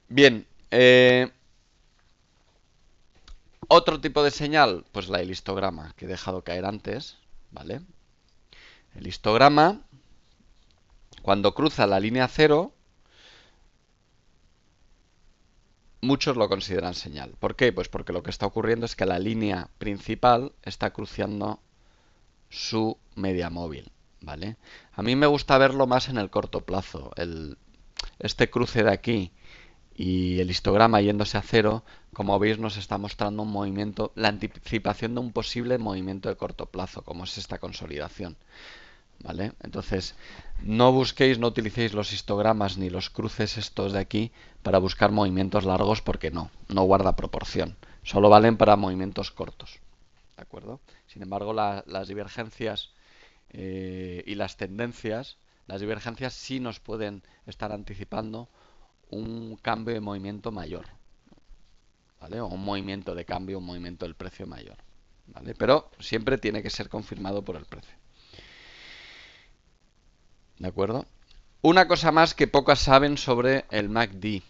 Bien, otro tipo de señal, pues el histograma que he dejado caer antes, ¿vale? El histograma, cuando cruza la línea cero, muchos lo consideran señal. ¿Por qué? Pues porque lo que está ocurriendo es que la línea principal está cruciando su media móvil, ¿vale? A mí me gusta verlo más en el corto plazo. Este cruce de aquí y el histograma yéndose a cero, como veis, nos está mostrando un movimiento, la anticipación de un posible movimiento de corto plazo, como es esta consolidación. ¿Vale? Entonces, no busquéis, no utilicéis los histogramas ni los cruces estos de aquí para buscar movimientos largos porque no guarda proporción. Solo valen para movimientos cortos. ¿De acuerdo? Sin embargo, las divergencias y las tendencias, las divergencias sí nos pueden estar anticipando un cambio de movimiento mayor, ¿vale? O un movimiento de cambio, un movimiento del precio mayor, ¿vale? Pero siempre tiene que ser confirmado por el precio. ¿De acuerdo? Una cosa más que pocas saben sobre el MACD,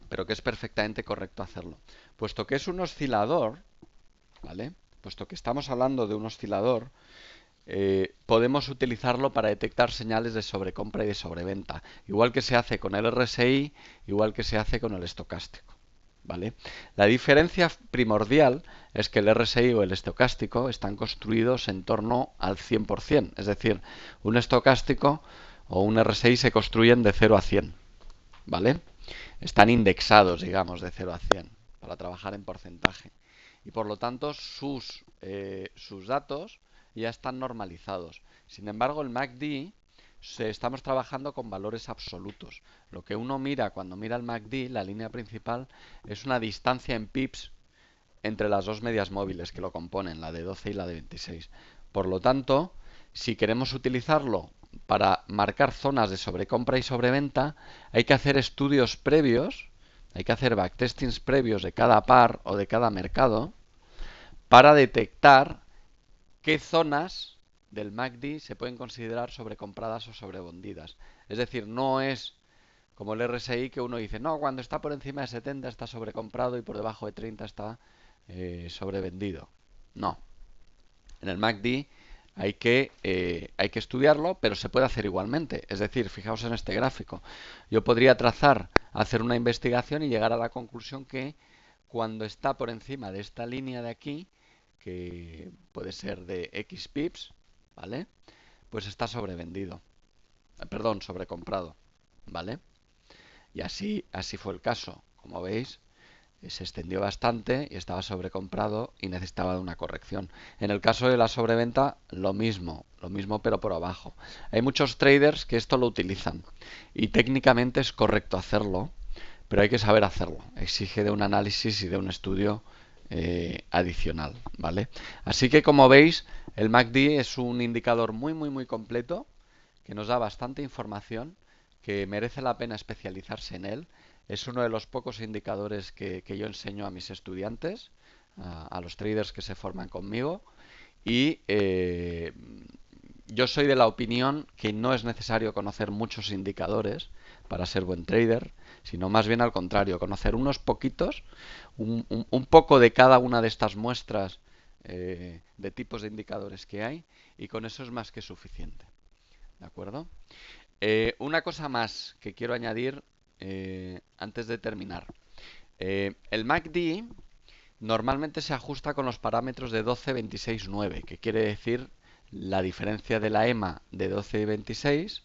pero que es perfectamente correcto hacerlo. Puesto que es un oscilador, ¿vale? Puesto que estamos hablando de un oscilador, podemos utilizarlo para detectar señales de sobrecompra y de sobreventa, igual que se hace con el RSI, igual que se hace con el estocástico, ¿vale? La diferencia primordial es que el RSI o el estocástico están construidos en torno al 100%, es decir, un estocástico o un RSI se construyen de 0 a 100, ¿vale? Están indexados, digamos, de 0 a 100 para trabajar en porcentaje. Y por lo tanto sus datos ya están normalizados. Sin embargo, el MACD estamos trabajando con valores absolutos. Lo que uno mira cuando mira el MACD, la línea principal, es una distancia en pips entre las dos medias móviles que lo componen, la de 12 y la de 26. Por lo tanto, si queremos utilizarlo para marcar zonas de sobrecompra y sobreventa, hay que hacer estudios previos, hay que hacer backtestings previos de cada par o de cada mercado para detectar qué zonas del MACD se pueden considerar sobrecompradas o sobrevendidas. Es decir, no es como el RSI que uno dice, no, cuando está por encima de 70 está sobrecomprado y por debajo de 30 está sobrevendido. No. En el MACD hay que estudiarlo, pero se puede hacer igualmente. Es decir, fijaos en este gráfico. Yo podría hacer una investigación y llegar a la conclusión que cuando está por encima de esta línea de aquí, que puede ser de X pips, ¿vale? Pues está sobrevendido. Perdón, sobrecomprado, ¿vale? Y así fue el caso. Como veis, se extendió bastante y estaba sobrecomprado y necesitaba de una corrección. En el caso de la sobreventa, lo mismo pero por abajo. Hay muchos traders que esto lo utilizan y técnicamente es correcto hacerlo, pero hay que saber hacerlo. Exige de un análisis y de un estudio adicional, ¿vale? Así que como veis, el MACD es un indicador muy completo que nos da bastante información, que merece la pena especializarse en él. Es uno de los pocos indicadores que yo enseño a mis estudiantes, a los traders que se forman conmigo, y yo soy de la opinión que no es necesario conocer muchos indicadores para ser buen trader, sino más bien al contrario, conocer unos poquitos, un poco de cada una de estas muestras de tipos de indicadores que hay, y con eso es más que suficiente. ¿De acuerdo? Una cosa más que quiero añadir antes de terminar. El MACD normalmente se ajusta con los parámetros de 12, 26, 9, que quiere decir la diferencia de la EMA de 12 y 26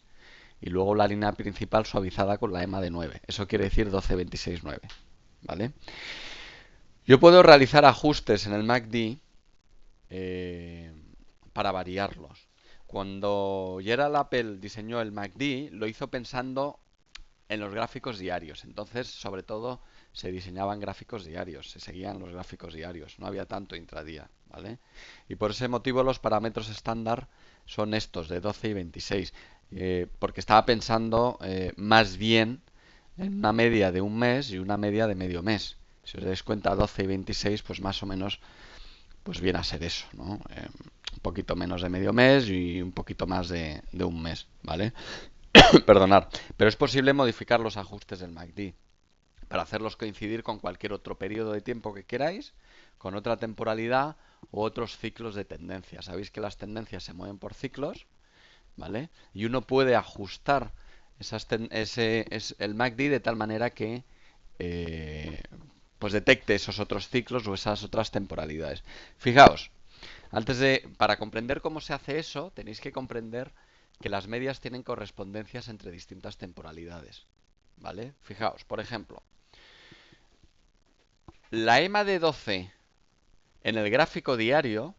y luego la línea principal suavizada con la EMA de 9. Eso quiere decir 12, 26, 9. ¿Vale? Yo puedo realizar ajustes en el MACD para variarlos. Cuando Gerald Apple diseñó el MACD, lo hizo pensando en los gráficos diarios. Entonces, sobre todo, se diseñaban gráficos diarios, se seguían los gráficos diarios, no había tanto intradía, ¿vale? Y por ese motivo los parámetros estándar son estos, de 12 y 26, porque estaba pensando más bien en una media de un mes y una media de medio mes. Si os dais cuenta, 12 y 26, pues más o menos pues viene a ser eso, ¿no? Un poquito menos de medio mes y un poquito más de un mes, ¿vale? Perdonad, pero es posible modificar los ajustes del MACD para hacerlos coincidir con cualquier otro periodo de tiempo que queráis, con otra temporalidad u otros ciclos de tendencia. Sabéis que las tendencias se mueven por ciclos, ¿vale? Y uno puede ajustar el MACD de tal manera que pues detecte esos otros ciclos o esas otras temporalidades. Fijaos, para comprender cómo se hace eso, tenéis que comprender que las medias tienen correspondencias entre distintas temporalidades. ¿Vale? Fijaos, por ejemplo, la EMA de 12 en el gráfico diario,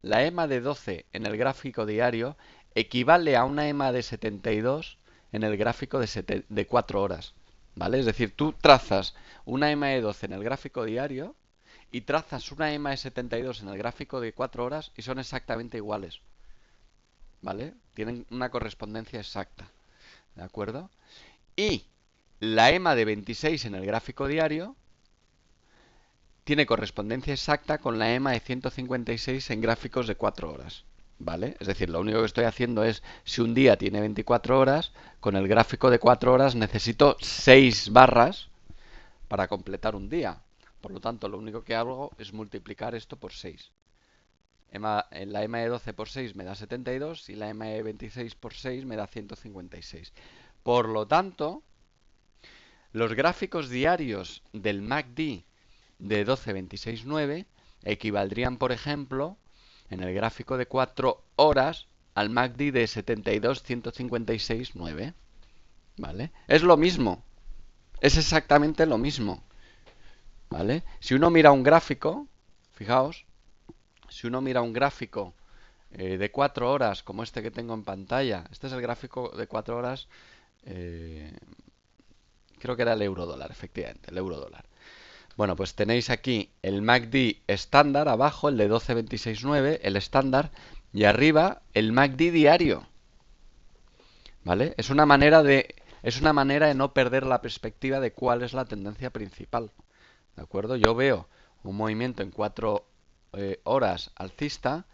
la EMA de 12 en el gráfico diario equivale a una EMA de 72 en el gráfico de 4 horas. ¿Vale? Es decir, tú trazas una EMA de 12 en el gráfico diario y trazas una EMA de 72 en el gráfico de 4 horas y son exactamente iguales. ¿Vale? Tienen una correspondencia exacta. ¿De acuerdo? Y la EMA de 26 en el gráfico diario tiene correspondencia exacta con la EMA de 156 en gráficos de 4 horas. ¿Vale? Es decir, lo único que estoy haciendo es, si un día tiene 24 horas, con el gráfico de 4 horas necesito 6 barras para completar un día. Por lo tanto, lo único que hago es multiplicar esto por 6. La EMA de 12 por 6 me da 72 y la EMA de 26 por 6 me da 156. Por lo tanto, los gráficos diarios del MACD de 12, 26, 9 equivaldrían, por ejemplo, en el gráfico de 4 horas al MACD de 72, 156, 9. ¿Vale? Es lo mismo. Es exactamente lo mismo. ¿Vale? Si uno mira un gráfico, fijaos, si uno mira un gráfico de 4 horas como este que tengo en pantalla, este es el gráfico de 4 horas, creo que era el euro dólar, efectivamente, el euro dólar. Bueno, pues tenéis aquí el MACD estándar abajo, el de 12.26.9, el estándar, y arriba el MACD diario. ¿Vale? Es una manera de no perder la perspectiva de cuál es la tendencia principal. ¿De acuerdo? Yo veo un movimiento en 4 horas alcista,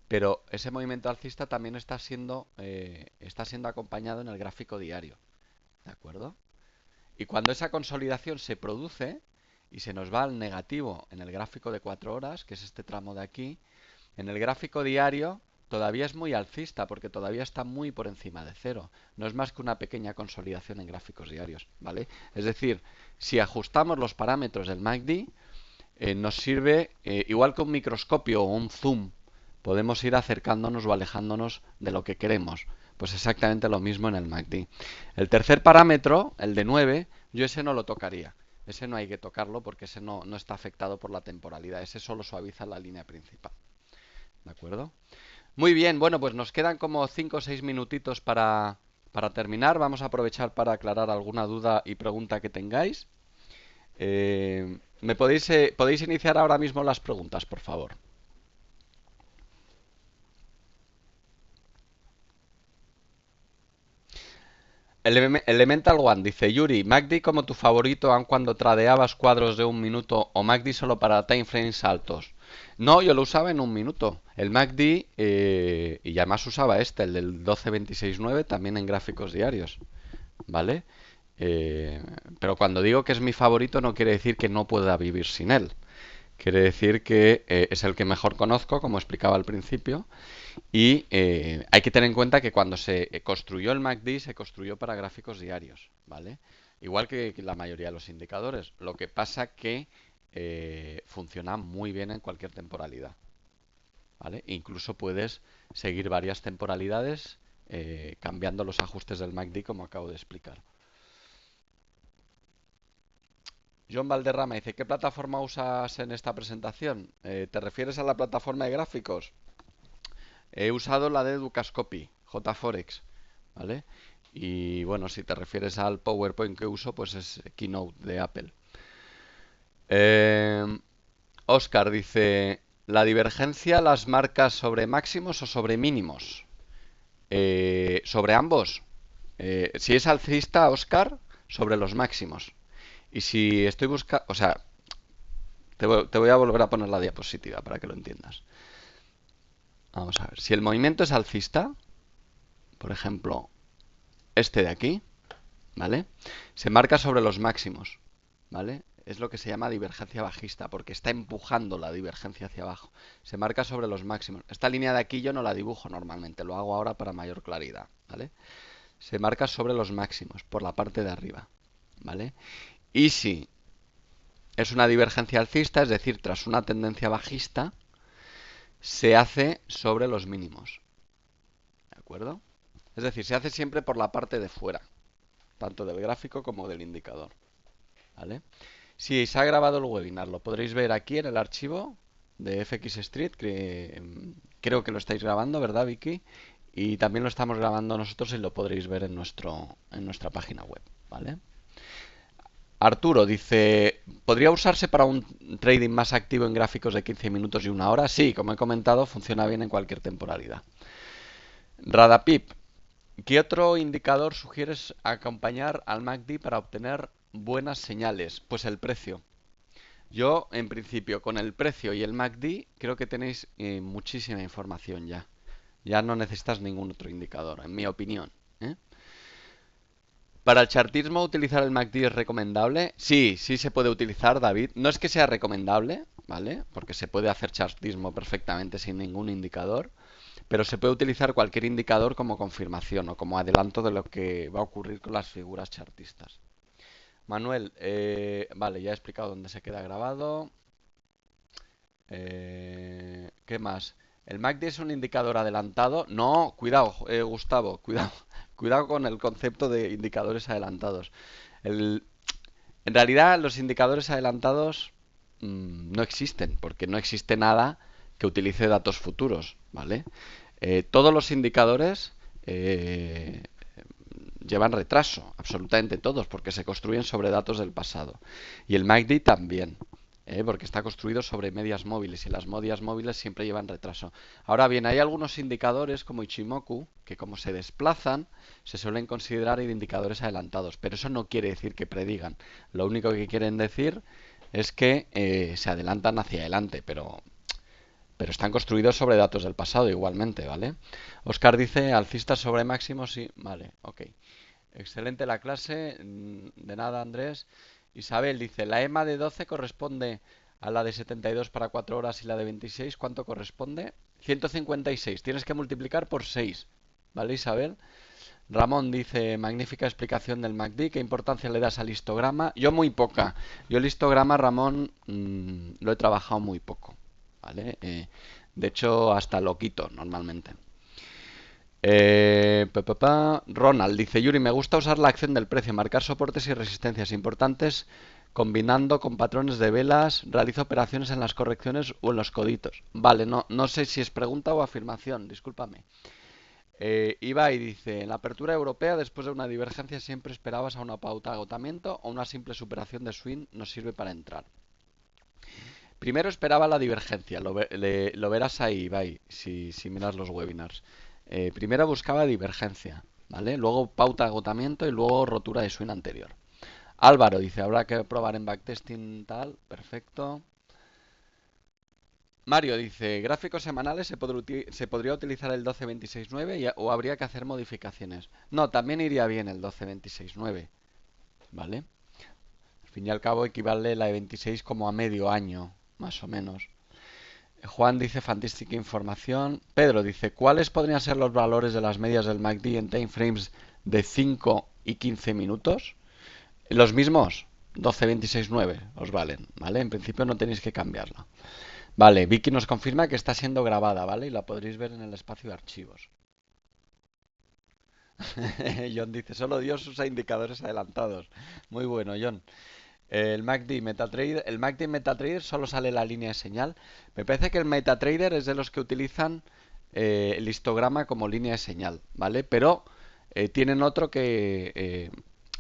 pero ese movimiento alcista también está siendo acompañado en el gráfico diario. ¿De acuerdo? Y cuando esa consolidación se produce y se nos va al negativo en el gráfico de 4 horas, que es este tramo de aquí, en el gráfico diario todavía es muy alcista porque todavía está muy por encima de cero. No es más que una pequeña consolidación en gráficos diarios, ¿vale? Es decir, si ajustamos los parámetros del MACD, nos sirve, igual que un microscopio o un zoom, podemos ir acercándonos o alejándonos de lo que queremos. Pues exactamente lo mismo en el MACD. El tercer parámetro, el de 9, yo ese no lo tocaría. Ese no hay que tocarlo porque ese no está afectado por la temporalidad. Ese solo suaviza la línea principal. ¿De acuerdo? Muy bien, bueno, pues nos quedan como 5 o 6 minutitos para terminar. Vamos a aprovechar para aclarar alguna duda y pregunta que tengáis. ¿Podéis iniciar ahora mismo las preguntas, por favor? Elemental One dice: Yuri, MACD como tu favorito aun cuando tradeabas cuadros de un minuto o MACD solo para time frames altos. No, yo lo usaba en un minuto. El MACD, y además usaba el del 12.26.9, también en gráficos diarios, ¿vale? Eh, pero cuando digo que es mi favorito no quiere decir que no pueda vivir sin él. Quiere decir que es el que mejor conozco, como explicaba al principio, y hay que tener en cuenta que cuando se construyó el MACD se construyó para gráficos diarios, ¿vale? Igual que la mayoría de los indicadores. Lo que pasa que funciona muy bien en cualquier temporalidad, ¿vale? Incluso puedes seguir varias temporalidades cambiando los ajustes del MACD como acabo de explicar. John Valderrama dice, ¿qué plataforma usas en esta presentación? ¿Te refieres a la plataforma de gráficos? He usado la de Educascopy, JForex, ¿vale? Y bueno, si te refieres al PowerPoint que uso, pues es Keynote de Apple. Oscar dice, ¿la divergencia las marcas sobre máximos o sobre mínimos? Sobre ambos. Si es alcista, Oscar, sobre los máximos. Y si estoy buscando, o sea, te voy a volver a poner la diapositiva para que lo entiendas. Vamos a ver, si el movimiento es alcista, por ejemplo, este de aquí, ¿vale? Se marca sobre los máximos, ¿vale? Es lo que se llama divergencia bajista, porque está empujando la divergencia hacia abajo. Se marca sobre los máximos. Esta línea de aquí yo no la dibujo normalmente, lo hago ahora para mayor claridad, ¿vale? Se marca sobre los máximos, por la parte de arriba, ¿vale? Y si es una divergencia alcista, es decir, tras una tendencia bajista, se hace sobre los mínimos, ¿de acuerdo? Es decir, se hace siempre por la parte de fuera, tanto del gráfico como del indicador, ¿vale? Si se ha grabado el webinar, lo podréis ver aquí en el archivo de FX Street, que creo que lo estáis grabando, ¿verdad, Vicky? Y también lo estamos grabando nosotros y lo podréis ver en nuestra página web, ¿vale? Arturo dice, ¿podría usarse para un trading más activo en gráficos de 15 minutos y una hora? Sí, como he comentado, funciona bien en cualquier temporalidad. Radapip, ¿qué otro indicador sugieres acompañar al MACD para obtener buenas señales? Pues el precio. Yo, en principio, con el precio y el MACD, creo que tenéis muchísima información ya. Ya no necesitas ningún otro indicador, en mi opinión, ¿eh? Para el chartismo, ¿utilizar el MACD es recomendable? Sí, sí se puede utilizar, David. No es que sea recomendable, ¿vale? Porque se puede hacer chartismo perfectamente sin ningún indicador, pero se puede utilizar cualquier indicador como confirmación o como adelanto de lo que va a ocurrir con las figuras chartistas. Manuel, vale, ya he explicado dónde se queda grabado. ¿Qué más? ¿El MACD es un indicador adelantado? No, cuidado, Gustavo, cuidado. Cuidado con el concepto de indicadores adelantados. El- en realidad, los indicadores adelantados no existen, porque no existe nada que utilice datos futuros, ¿vale? Todos los indicadores llevan retraso, absolutamente todos, porque se construyen sobre datos del pasado. Y el MACD también, porque está construido sobre medias móviles y las medias móviles siempre llevan retraso. Ahora bien, hay algunos indicadores como Ichimoku que como se desplazan se suelen considerar indicadores adelantados, pero eso no quiere decir que predigan. Lo único que quieren decir es que se adelantan hacia adelante, pero están construidos sobre datos del pasado igualmente, ¿vale? Oscar dice, alcistas sobre máximos, sí, vale, ok. Excelente la clase, de nada Andrés. Isabel dice, la EMA de 12 corresponde a la de 72 para 4 horas y la de 26, ¿cuánto corresponde? 156, tienes que multiplicar por 6, ¿vale Isabel? Ramón dice, magnífica explicación del MACD, ¿qué importancia le das al histograma? Yo muy poca, yo el histograma, Ramón, lo he trabajado muy poco, ¿vale? De hecho, hasta lo quito normalmente. Ronald dice, Yuri, me gusta usar la acción del precio, marcar soportes y resistencias importantes combinando con patrones de velas, realizo operaciones en las correcciones o en los coditos. Vale, no sé si es pregunta o afirmación, discúlpame. Ibai dice, en la apertura europea, después de una divergencia, siempre esperabas a una pauta de agotamiento o una simple superación de swing nos sirve para entrar. Primero esperaba la divergencia, lo verás ahí, Ibai, si miras los webinars. Primero buscaba divergencia, ¿vale? Luego pauta de agotamiento y luego rotura de swing anterior. Álvaro dice, habrá que probar en backtesting tal, perfecto. Mario dice, gráficos semanales se podría utilizar el 12-26-9 o habría que hacer modificaciones. No, también iría bien el 12-26-9, ¿vale? Al fin y al cabo equivale la de 26 como a medio año, más o menos. Juan dice, fantástica información. Pedro dice, ¿cuáles podrían ser los valores de las medias del MACD en time frames de 5 y 15 minutos? Los mismos, 12-26-9 os valen, ¿vale? En principio no tenéis que cambiarla. Vale, Vicky nos confirma que está siendo grabada, ¿vale? Y la podréis ver en el espacio de archivos. John dice, solo Dios usa indicadores adelantados. Muy bueno, John. El MACD MetaTrader solo sale la línea de señal. Me parece que el MetaTrader es de los que utilizan el histograma como línea de señal, ¿vale? Pero tienen otro que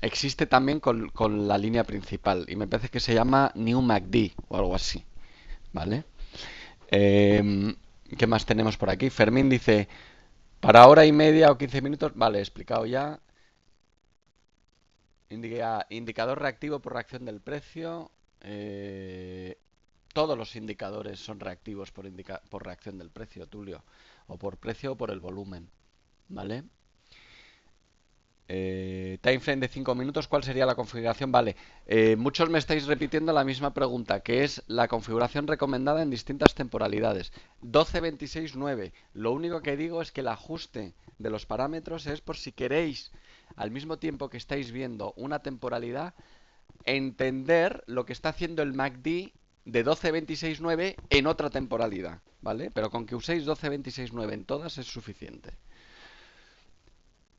existe también con la línea principal y me parece que se llama New MACD o algo así, ¿vale? Eh, ¿Qué más tenemos por aquí? Fermín dice, para hora y media o 15 minutos, vale, he explicado ya. Indicador reactivo por reacción del precio. Todos los indicadores son reactivos por reacción del precio, Tulio. O por precio o por el volumen. ¿Vale? Time frame de 5 minutos, ¿cuál sería la configuración? Vale, muchos me estáis repitiendo la misma pregunta, que es la configuración recomendada en distintas temporalidades. 12-26-9. Lo único que digo es que el ajuste de los parámetros es por si queréis, al mismo tiempo que estáis viendo una temporalidad, entender lo que está haciendo el MACD de 12-26-9 en otra temporalidad, ¿vale? Pero con que uséis 12-26-9 en todas es suficiente.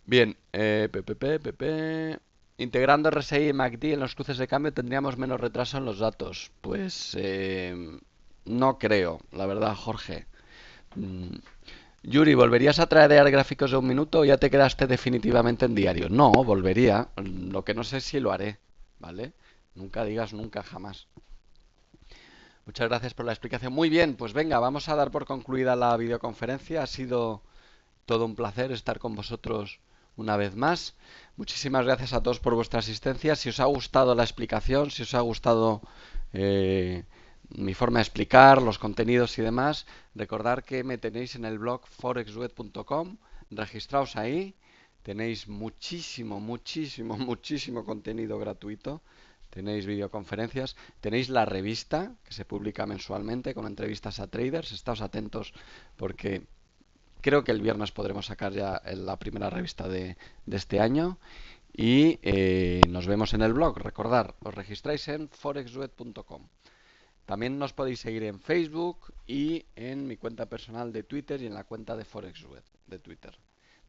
Bien, integrando RSI y MACD en los cruces de cambio tendríamos menos retraso en los datos. Pues no creo, la verdad, Jorge. Mm, Yuri, ¿volverías a traer gráficos de un minuto o ya te quedaste definitivamente en diario? No, volvería. Lo que no sé si lo haré, ¿vale? Nunca digas nunca, jamás. Muchas gracias por la explicación. Muy bien, pues venga, vamos a dar por concluida la videoconferencia. Ha sido todo un placer estar con vosotros una vez más. Muchísimas gracias a todos por vuestra asistencia. Si os ha gustado la explicación, si os ha gustado mi forma de explicar, los contenidos y demás, recordad que me tenéis en el blog forexweb.com. Registraos ahí. Tenéis muchísimo, muchísimo, muchísimo contenido gratuito. Tenéis videoconferencias, tenéis la revista que se publica mensualmente con entrevistas a traders. Estáos atentos porque creo que el viernes podremos sacar ya la primera revista de este año. Y nos vemos en el blog. Recordad, os registráis en forexweb.com. También nos podéis seguir en Facebook y en mi cuenta personal de Twitter y en la cuenta de Forexweb de Twitter.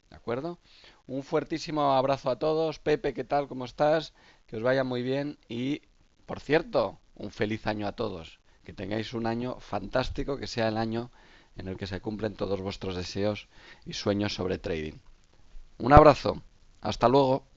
¿De acuerdo? Un fuertísimo abrazo a todos. Pepe, ¿qué tal? ¿Cómo estás? Que os vaya muy bien. Y, por cierto, un feliz año a todos. Que tengáis un año fantástico, que sea el año en el que se cumplen todos vuestros deseos y sueños sobre trading. Un abrazo. Hasta luego.